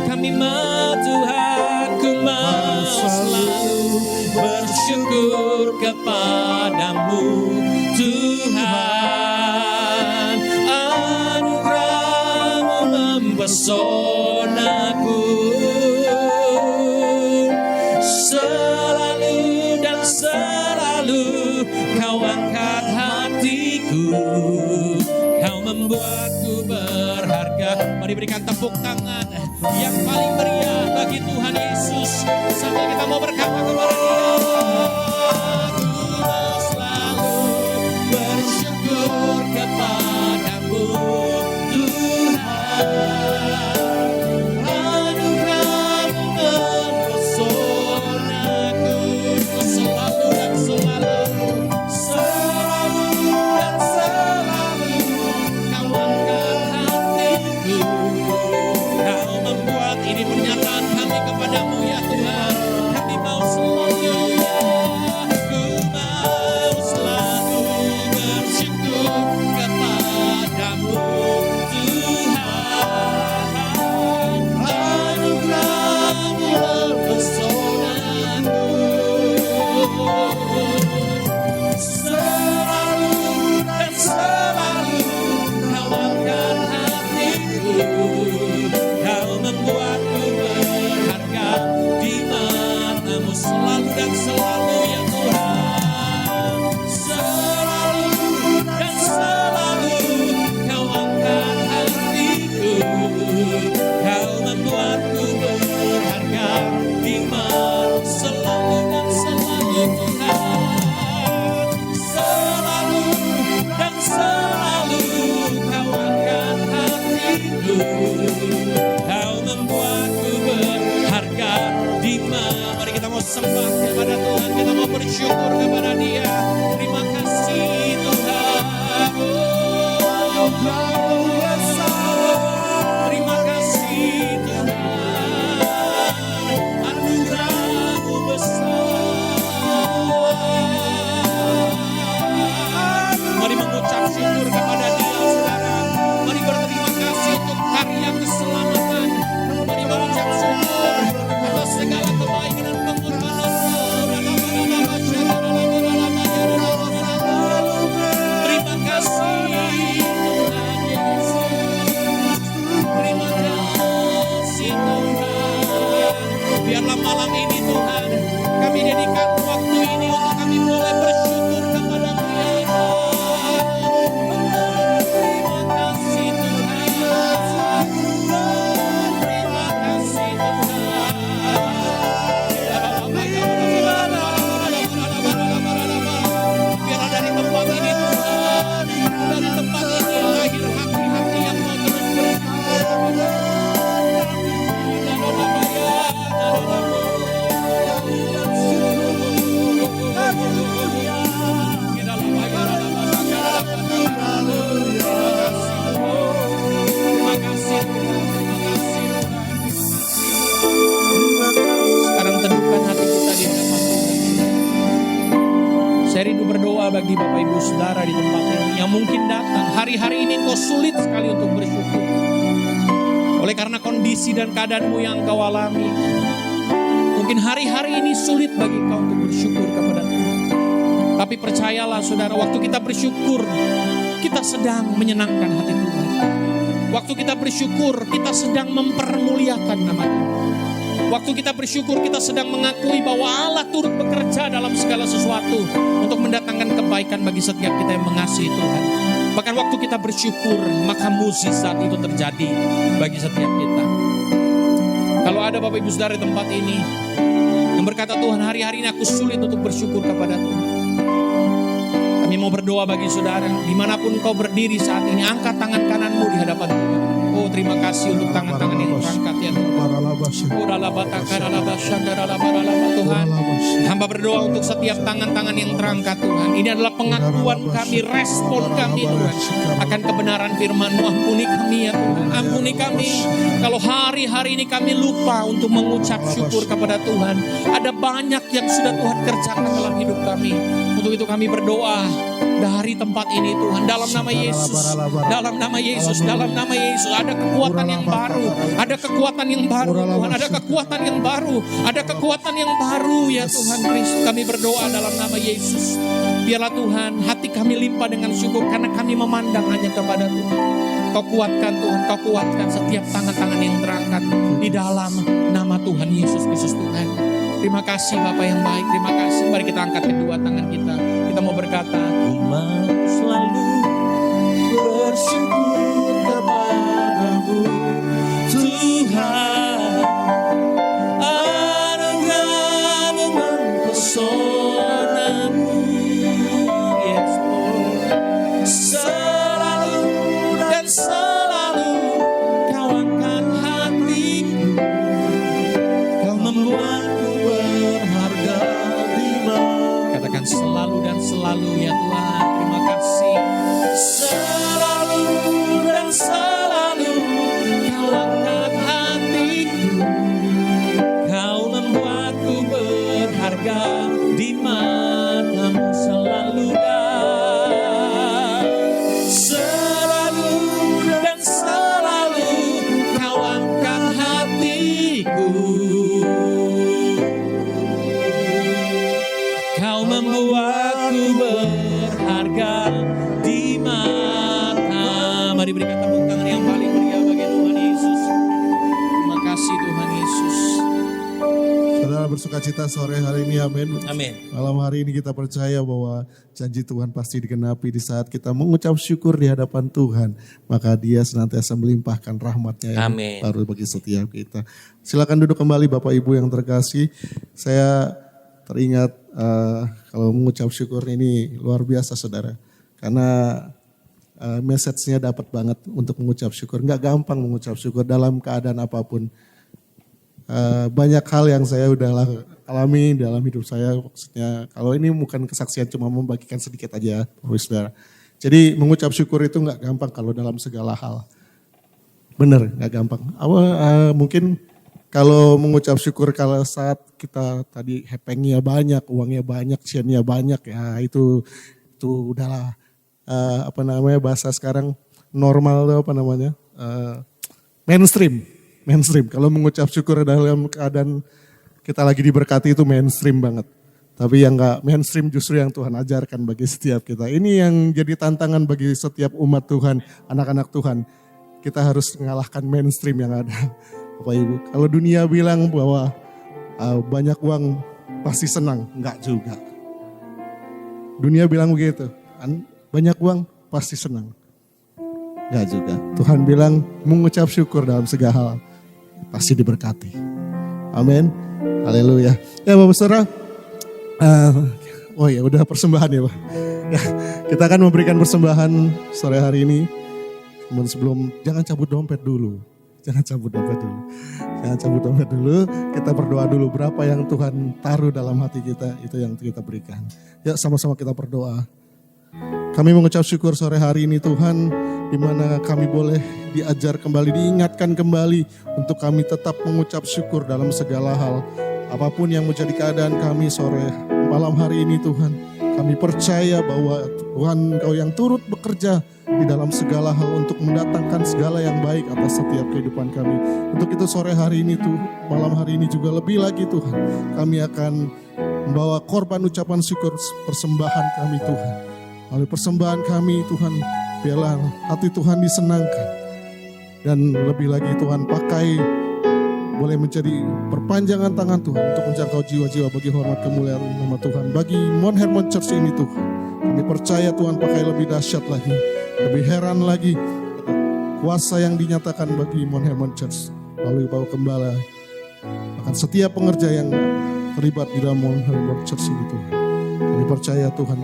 kami mau Tuhan, ku mau selalu bersyukur kepadamu Tuhan. Anugerah-Mu mempesonaku, selalu dan selalu Kau angkat hatiku, Kau membuatku berharga. Mari berikan tepuk tangan yang paling meriah bagi Tuhan Yesus sambil kita mau berkata kepada Dia, ku mau selalu bersyukur kepadamu Tuhan. Anugerah-Mu mempesonaku, selalu dan selalu, selalu dan selalu Kau angkat hatiku, Kau membuat ini pernyataan kami kepadamu ya Tuhan. Kami mau selalu Ibu Saudara di tempat ini yang mungkin datang hari-hari ini engkau sulit sekali untuk bersyukur. Oleh karena kondisi dan keadaanmu yang engkau alami, mungkin hari-hari ini sulit bagi engkau untuk bersyukur kepada Tuhan. Tapi percayalah saudara, waktu kita bersyukur, kita sedang menyenangkan hati Tuhan. Waktu kita bersyukur, kita sedang mempermuliakan nama Tuhan. Waktu kita bersyukur, kita sedang mengakui bahwa Allah turut bekerja dalam segala sesuatu untuk mendatangkan kebaikan bagi setiap kita yang mengasihi Tuhan. Bahkan waktu kita bersyukur, maka mukjizat itu terjadi bagi setiap kita. Kalau ada Bapak Ibu Saudara di tempat ini yang berkata, Tuhan, hari-hari ini aku sulit untuk bersyukur kepada Tuhan. Kami mau berdoa bagi saudara, dimanapun kau berdiri saat ini, angkat tangan kananmu di hadapan Tuhan. Oh, terima kasih untuk tangan-tangan yang terangkat ya Tuhan. Tuhan, hamba berdoa untuk setiap tangan-tangan yang terangkat Tuhan. Ini adalah pengakuan kami, respon kami Tuhan akan kebenaran firman-Mu. Ampuni kami ya Tuhan, ampuni kami kalau hari-hari ini kami lupa untuk mengucap syukur kepada Tuhan. Ada banyak yang sudah Tuhan kerjakan dalam hidup kami. Untuk itu kami berdoa dari tempat ini Tuhan, dalam nama Yesus, dalam nama Yesus, dalam nama Yesus. Ada kekuatan yang baru, ada kekuatan yang baru Tuhan, ada kekuatan yang baru, ada kekuatan yang baru ya Tuhan Kristus. Kami berdoa dalam nama Yesus. Biarlah Tuhan hati kami limpah dengan syukur karena kami memandang hanya kepada Tuhan. Kau kuatkan Tuhan, kau kuatkan setiap tangan-tangan yang terangkat di dalam nama Tuhan Yesus Kristus Tuhan. Terima kasih Bapa yang baik, terima kasih. Mari kita angkat kedua tangan kita. Kita mau berkata, ku mau selalu bersyukur kepadamu Tuhan. Anugerah-Mu mempesonaku, yes Lord. Selalu dan selalu kau angkat hatiku, kau membuatku berharga di mata. Katakan selalu dan selalu ya Tuhan. Terima kasih. Selalu dan selalu kau angkat hatiku, kau membuatku berharga di mata-Mu. Selalu dan selalu kau angkat hatiku, kau membuatku berharga di mata. Mari berikan tepuk tangan yang paling meriah bagi Tuhan Yesus. Terima kasih Tuhan Yesus. Saudara bersukacita sore hari ini, amin. Amin. Malam hari ini kita percaya bahwa janji Tuhan pasti digenapi di saat kita mengucap syukur di hadapan Tuhan. Maka Dia senantiasa melimpahkan rahmat-Nya yang Amin. baru bagi setiap kita. Silakan duduk kembali Bapak Ibu yang terkasih. Saya teringat kalau mengucap syukur ini luar biasa saudara. Karena message-nya dapat banget untuk mengucap syukur. Enggak gampang mengucap syukur dalam keadaan apapun. Banyak hal yang saya udah alami dalam hidup saya. Maksudnya kalau ini bukan kesaksian, cuma membagikan sedikit aja, saudara. Jadi mengucap syukur itu enggak gampang kalau dalam segala hal. Bener, enggak gampang. Mungkin kalau mengucap syukur kalau saat kita tadi hepengnya banyak, uangnya banyak, ciannya banyak, ya itu udahlah bahasa sekarang normal tuh mainstream. Kalau mengucap syukur dalam keadaan kita lagi diberkati itu mainstream banget. Tapi yang enggak mainstream justru yang Tuhan ajarkan bagi setiap kita. Ini yang jadi tantangan bagi setiap umat Tuhan, anak-anak Tuhan. Kita harus mengalahkan mainstream yang ada. Bapak Ibu, kalau dunia bilang bahwa banyak uang pasti senang, enggak juga. Dunia bilang begitu, banyak uang pasti senang. Enggak juga. Tuhan bilang mengucap syukur dalam segala hal pasti diberkati. Amin. Haleluya. Ya Bapak Saudara, oh ya udah persembahan ya Pak. Ya, kita akan memberikan persembahan sore hari ini. Namun sebelum, jangan cabut dompet dulu. Jangan cabut dompet dulu. Kita berdoa dulu berapa yang Tuhan taruh dalam hati kita, itu yang kita berikan. Ya sama-sama kita berdoa. Kami mengucap syukur sore hari ini Tuhan, di mana kami boleh diajar kembali, diingatkan kembali untuk kami tetap mengucap syukur dalam segala hal. Apapun yang menjadi keadaan kami sore malam hari ini Tuhan, Kami percaya bahwa Tuhan Engkau yang turut bekerja di dalam segala hal untuk mendatangkan segala yang baik atas setiap kehidupan kami. Untuk itu sore hari ini tuh, malam hari ini juga lebih lagi Tuhan, kami akan membawa korban ucapan syukur persembahan kami Tuhan. Melalui persembahan kami Tuhan, biarlah hati Tuhan disenangkan. Dan lebih lagi Tuhan, pakai boleh menjadi perpanjangan tangan Tuhan untuk menjangkau jiwa-jiwa bagi hormat kemuliaan nama Tuhan. Bagi Mount Hermon Church ini Tuhan, kami percaya Tuhan pakai lebih dahsyat lagi, lebih heran lagi kuasa yang dinyatakan bagi Mount Hermon Church melalui Bapak Gembala, akan setiap pengerja yang terlibat di dalam Mount Hermon Church ini Tuhan. Kami percaya Tuhan,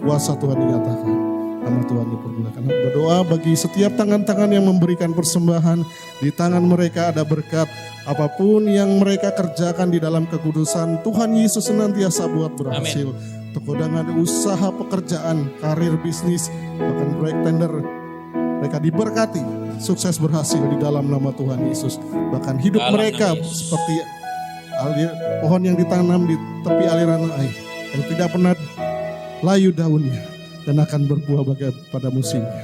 kuasa Tuhan dinyatakan, nama Tuhan dipergunakan. Berdoa bagi setiap tangan-tangan yang memberikan persembahan, di tangan mereka ada berkat. Apapun yang mereka kerjakan di dalam kekudusan, Tuhan Yesus senantiasa buat berhasil. Kekodangan usaha pekerjaan, karir bisnis, bahkan proyek tender, mereka diberkati, sukses berhasil di dalam nama Tuhan Yesus. Bahkan hidup Dalam mereka nama Yesus. seperti pohon yang ditanam di tepi aliran air, yang tidak pernah layu daunnya dan akan berbuah pada musimnya.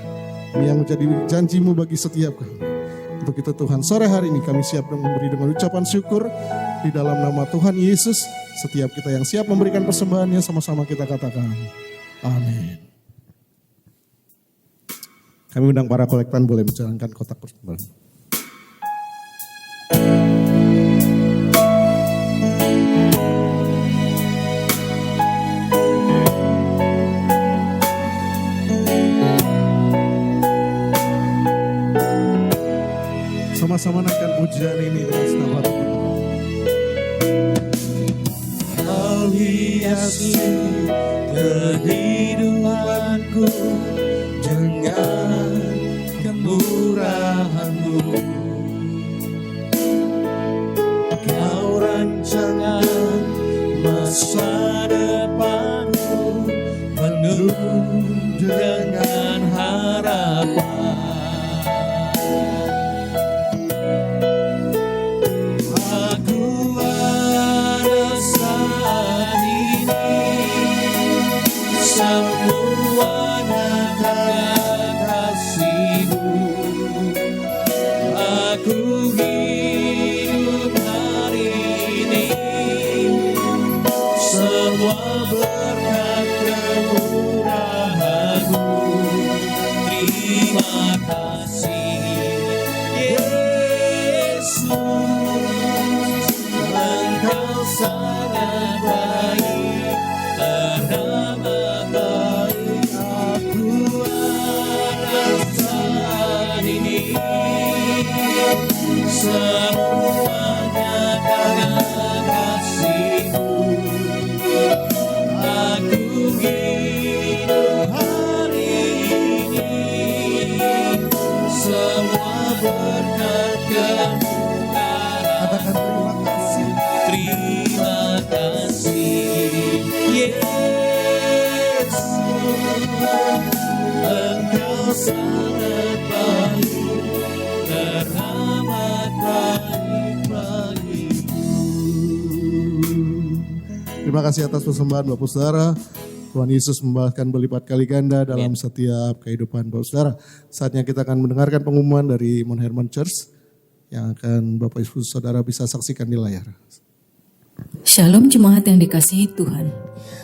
Ini yang menjadi janjimu bagi setiap kami. Untuk itu Tuhan, sore hari ini kami siap memberi dengan ucapan syukur di dalam nama Tuhan Yesus. Setiap kita yang siap memberikan persembahannya, sama-sama kita katakan amin. Kami undang para kolektan boleh menjalankan kotak persembahan. Sama-sama naikkan pujian ini dengan senang hati. Kau hiasi kehidupanku dengan kemurahan-Mu. Kau rancangan masa depanku penuh dengan harapan. Semuanya karena kasih-Mu. Aku hidup hari ini, semua berkat kemurahan-Mu. Terima kasih Yesus, Engkau sangat baik, teramat baik. Aku ada saat ini, semuanya karena kasih-Mu. Aku hidup hari ini, semua berkat kemurahan. Katakan terima kasih. Terima kasih Yesus, Engkau sangat baik, teramat baik bagiku. Terima kasih atas persembahan Bapak Saudara. Tuhan Yesus membalaskan berlipat kali ganda dalam setiap kehidupan Bapak Saudara. Saatnya kita akan mendengarkan pengumuman dari Mount Hermon Church yang akan Bapak Ibu Saudara bisa saksikan di layar. Shalom jemaat yang dikasihi Tuhan.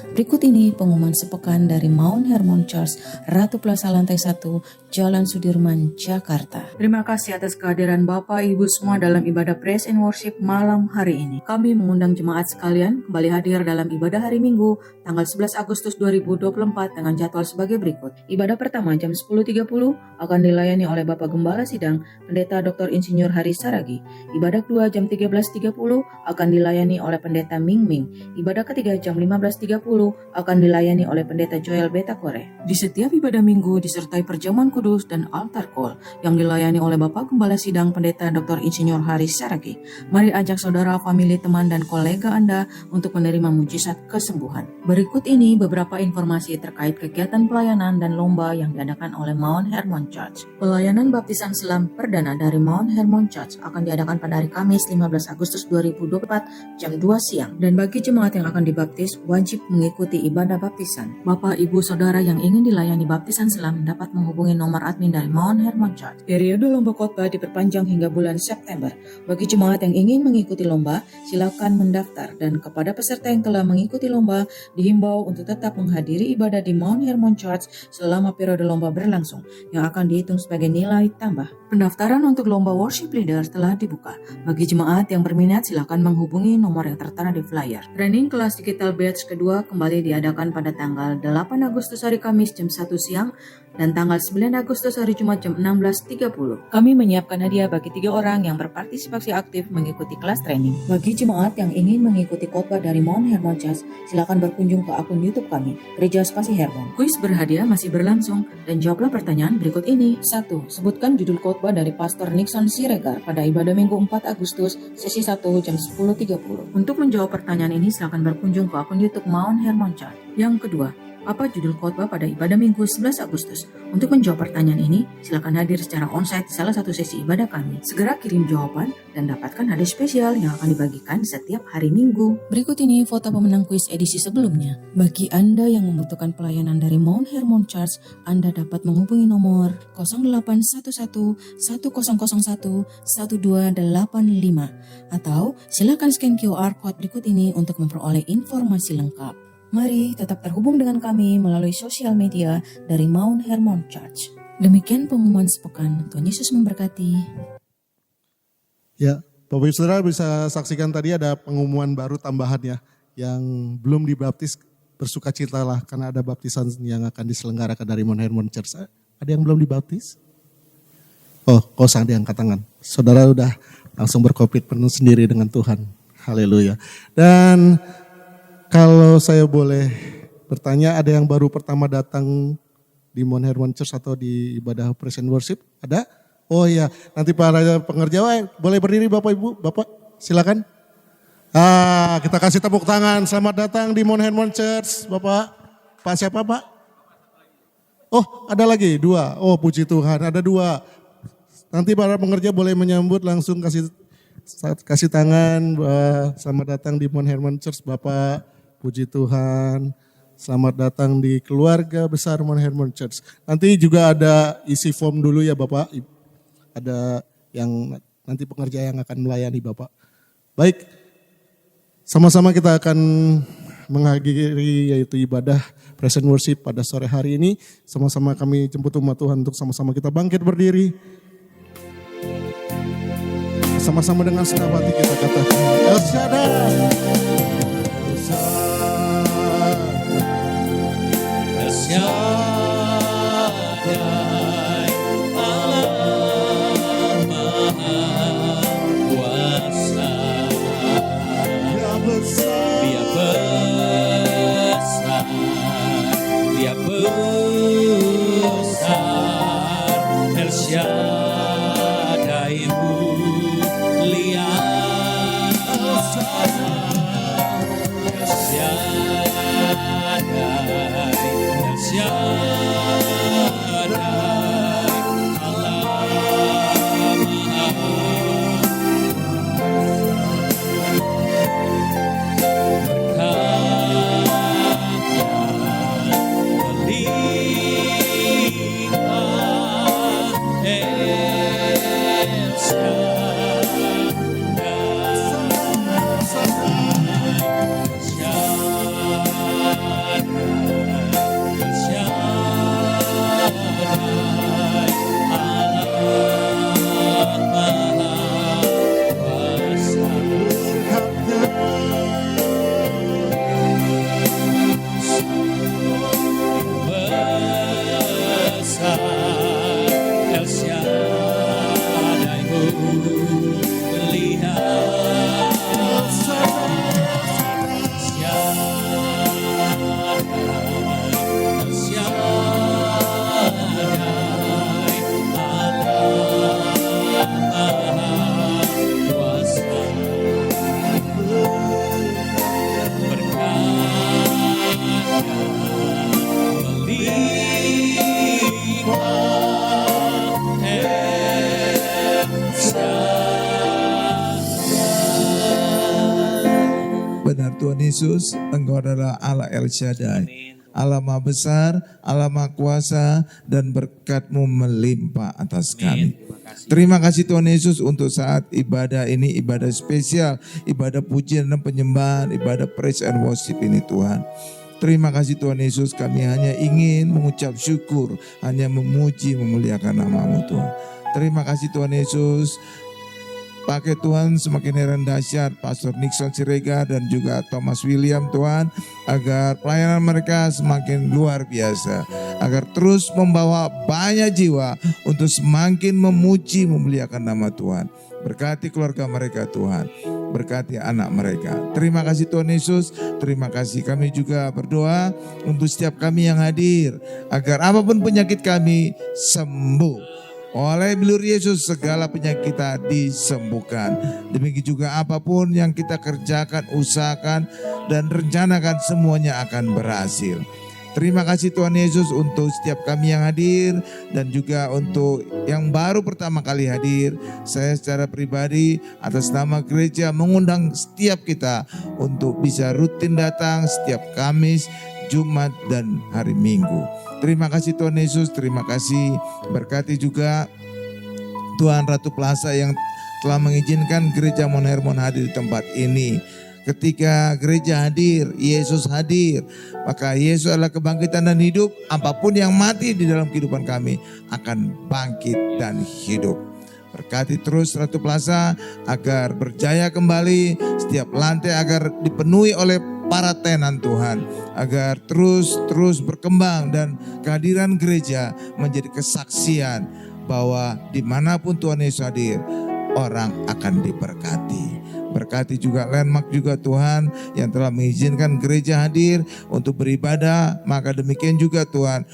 Berikut ini pengumuman sepekan dari Mount Hermon Church, Ratu Plaza Lantai 1, Jalan Sudirman, Jakarta. Terima kasih atas kehadiran Bapak Ibu semua dalam ibadah Praise and Worship malam hari ini. Kami mengundang jemaat sekalian kembali hadir dalam ibadah hari Minggu, tanggal 11 Agustus 2024 dengan jadwal sebagai berikut. Ibadah pertama jam 10.30 akan dilayani oleh Bapak Gembala Sidang, Pendeta Dr. Insinyur Haris Saragi. Ibadah kedua jam 13.30 akan dilayani oleh Pendeta Ming Ming. Ibadah ketiga jam 15.30 akan dilayani oleh Pendeta Joel Betakore. Di setiap ibadah minggu disertai perjamuan kudus dan altar call yang dilayani oleh Bapak Gembala Sidang Pendeta Dr. Insinyur Haris Saragi. Mari ajak saudara, famili, teman, dan kolega Anda untuk menerima mujizat kesembuhan. Berikut ini beberapa informasi terkait kegiatan pelayanan dan lomba yang diadakan oleh Mount Hermon Church. Pelayanan baptisan selam perdana dari Mount Hermon Church akan diadakan pada hari Kamis 15 Agustus 2024 jam 2 siang. Dan bagi jemaat yang akan dibaptis wajib mengikuti mengikuti ibadah baptisan. Bapak, Ibu, Saudara yang ingin dilayani baptisan selam dapat menghubungi nomor admin dari Mount Hermon Church. Periode lomba khotbah diperpanjang hingga bulan September. Bagi jemaat yang ingin mengikuti lomba, silakan mendaftar, dan kepada peserta yang telah mengikuti lomba dihimbau untuk tetap menghadiri ibadah di Mount Hermon Church selama periode lomba berlangsung, yang akan dihitung sebagai nilai tambah. Pendaftaran untuk lomba worship leader telah dibuka. Bagi jemaat yang berminat, silakan menghubungi nomor yang tertera di flyer. Training kelas digital batch kedua kembali diadakan pada tanggal 8 Agustus hari Kamis jam 1 siang dan tanggal 9 Agustus hari Jumat jam 16.30. Kami menyiapkan hadiah bagi 3 orang yang berpartisipasi aktif mengikuti kelas training. Bagi jemaat yang ingin mengikuti khotbah dari Mount Hermon Church, silakan berkunjung ke akun YouTube kami, Gereja Spasi Hermon. Kuis berhadiah masih berlangsung dan jawablah pertanyaan berikut ini. 1. Sebutkan judul khotbah dari Pastor Nixon Siregar pada ibadah Minggu 4 Agustus sesi 1 jam 10.30. Untuk menjawab pertanyaan ini silakan berkunjung ke akun YouTube Mount Hermon Church. Yang kedua, apa judul khotbah pada ibadah Minggu 11 Agustus? Untuk menjawab pertanyaan ini, silakan hadir secara onsite di salah satu sesi ibadah kami. Segera kirim jawaban dan dapatkan hadiah spesial yang akan dibagikan setiap hari Minggu. Berikut ini foto pemenang kuis edisi sebelumnya. Bagi Anda yang membutuhkan pelayanan dari Mount Hermon Church, Anda dapat menghubungi nomor 0811 1001 1285 atau silakan scan QR Code berikut ini untuk memperoleh informasi lengkap. Mari tetap terhubung dengan kami melalui sosial media dari Mount Hermon Church. Demikian pengumuman sepekan. Tuhan Yesus memberkati. Ya, Bapak Ibu Saudara bisa saksikan tadi ada pengumuman baru tambahannya. Yang belum dibaptis bersukacitalah karena ada baptisan yang akan diselenggarakan dari Mount Hermon Church. Ada yang belum dibaptis? Oh, kok usah diangkat tangan. Saudara udah langsung berkomitmen sendiri dengan Tuhan. Haleluya. Dan kalau saya boleh bertanya, ada yang baru pertama datang di Mount Hermon Church atau di ibadah praise and worship? Ada? Oh iya, nanti para pengerja boleh berdiri Bapak Ibu, Bapak silakan. Kita kasih tepuk tangan, selamat datang di Mount Hermon Church, Bapak. Pak siapa Pak? Oh ada lagi, 2. Oh puji Tuhan, ada 2. Nanti para pengerja boleh menyambut langsung kasih tangan, selamat datang di Mount Hermon Church Bapak. Puji Tuhan, selamat datang di keluarga besar Mount Hermon Church. Nanti juga ada isi form dulu ya Bapak, ada yang nanti pengerja yang akan melayani Bapak. Baik, sama-sama kita akan menghadiri yaitu ibadah praise and worship pada sore hari ini. Sama-sama kami jemput umat Tuhan untuk sama-sama kita bangkit berdiri. Sama-sama dengan senang hati kita katakan, El Shaddai. Shaddai, Allah Maha Kuasa. Dia besar, Dia besar, El Shaddai mulia. El Shaddai, Yesus, Engkau adalah Allah El Shaddai, Allah Maha Besar, Allah Maha Kuasa, dan berkat-Mu melimpah atas kami. Terima kasih Tuhan Yesus untuk saat ibadah ini, ibadah spesial, ibadah pujian dan penyembahan, ibadah praise and worship ini Tuhan. Terima kasih Tuhan Yesus, kami hanya ingin mengucap syukur, hanya memuji, memuliakan nama-Mu Tuhan. Terima kasih Tuhan Yesus. Pakai Tuhan semakin heran dahsyat Pastor Nixon Siregar dan juga Thomas William Tuhan, agar pelayanan mereka semakin luar biasa, agar terus membawa banyak jiwa untuk semakin memuji memuliakan nama Tuhan. Berkati keluarga mereka Tuhan, berkati anak mereka. Terima kasih Tuhan Yesus, terima kasih. Kami juga berdoa untuk setiap kami yang hadir, agar apapun penyakit kami sembuh. Oleh bilur Yesus segala penyakit kita disembuhkan. Demikian juga apapun yang kita kerjakan, usahakan dan rencanakan semuanya akan berhasil. Terima kasih Tuhan Yesus untuk setiap kami yang hadir dan juga untuk yang baru pertama kali hadir. Saya secara pribadi atas nama gereja mengundang setiap kita untuk bisa rutin datang setiap Kamis, Jumat dan hari Minggu. Terima kasih Tuhan Yesus, terima kasih. Berkati juga Tuhan Ratu Plaza yang telah mengizinkan gereja Mount Hermon hadir di tempat ini. Ketika gereja hadir, Yesus hadir. Maka Yesus adalah kebangkitan dan hidup. Apapun yang mati di dalam kehidupan kami akan bangkit dan hidup. Berkati terus Ratu Plaza agar berjaya kembali, setiap lantai agar dipenuhi oleh para tenan Tuhan, agar terus berkembang dan kehadiran gereja menjadi kesaksian bahwa dimanapun Tuhan Yesus hadir, orang akan diberkati. Berkati juga Landmark juga Tuhan yang telah mengizinkan gereja hadir untuk beribadah. Maka demikian juga Tuhan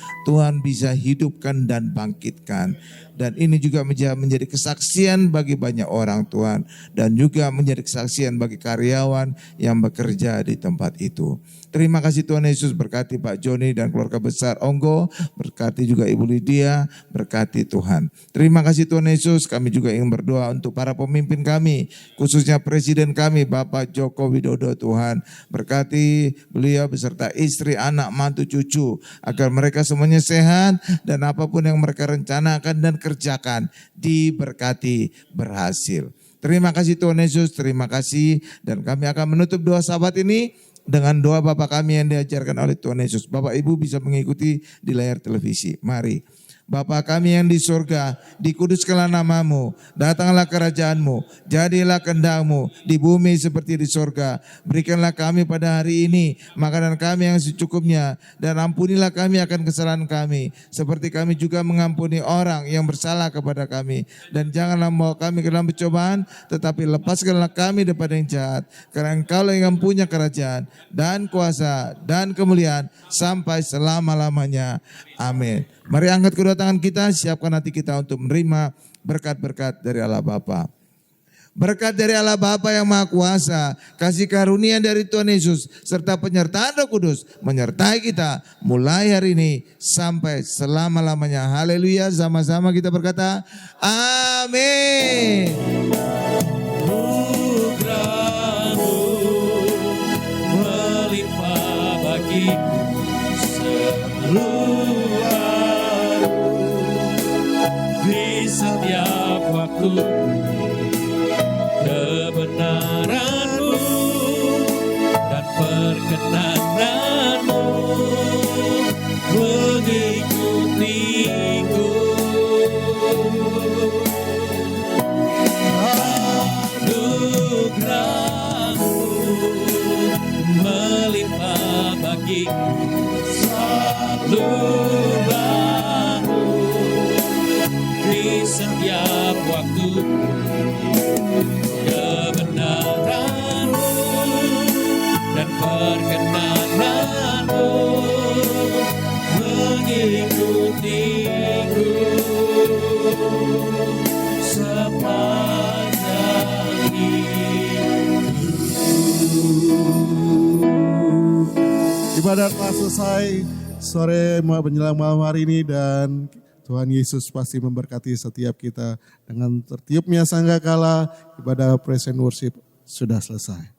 bisa hidupkan dan bangkitkan. Dan ini juga menjadi kesaksian bagi banyak orang Tuhan. Dan juga menjadi kesaksian bagi karyawan yang bekerja di tempat itu. Terima kasih Tuhan Yesus, berkati Pak Joni dan keluarga besar Onggo. Berkati juga Ibu Lydia, berkati Tuhan. Terima kasih Tuhan Yesus, kami juga ingin berdoa untuk para pemimpin kami. Khususnya Presiden kami Bapak Joko Widodo Tuhan. Berkati beliau beserta istri, anak, mantu, cucu. Agar mereka semuanya sehat dan apapun yang mereka rencanakan dan kerjakan diberkati berhasil. Terima kasih Tuhan Yesus, terima kasih. Dan kami akan menutup doa sahabat ini dengan doa Bapa kami yang diajarkan oleh Tuhan Yesus. Bapak Ibu bisa mengikuti di layar televisi. Mari. Bapa kami yang di surga, dikuduskanlah nama-Mu, datanglah kerajaan-Mu, jadilah kehendak-Mu di bumi seperti di surga. Berikanlah kami pada hari ini makanan kami yang secukupnya, dan ampunilah kami akan kesalahan kami, seperti kami juga mengampuni orang yang bersalah kepada kami. Dan janganlah membawa kami ke dalam pencobaan, tetapi lepaskanlah kami daripada yang jahat. Karena Engkau yang punya kerajaan dan kuasa dan kemuliaan sampai selama-lamanya. Amin. Mari angkat kedua tangan kita, siapkan hati kita untuk menerima berkat-berkat dari Allah Bapa. Berkat dari Allah Bapa yang Maha Kuasa, kasih karunia dari Tuhan Yesus, serta penyertaan Roh Kudus menyertai kita mulai hari ini sampai selama-lamanya. Haleluya, sama-sama kita berkata, amin. Nugramu melimpah bagiku seluruh di setiap waktu. Kebenaran-Mu dan perkenan-Mu mengikutiku. Anugerah-Mu melimpah bagiku selalu baru di setiap waktu. Kebenaran-Mu dan perkenan-Mu mengikutiku sepanjang hidup. Ibadah telah selesai sore menjelang malam hari ini, dan Tuhan Yesus pasti memberkati setiap kita dengan tertiupnya sangkakala. Ibadah praise and worship sudah selesai.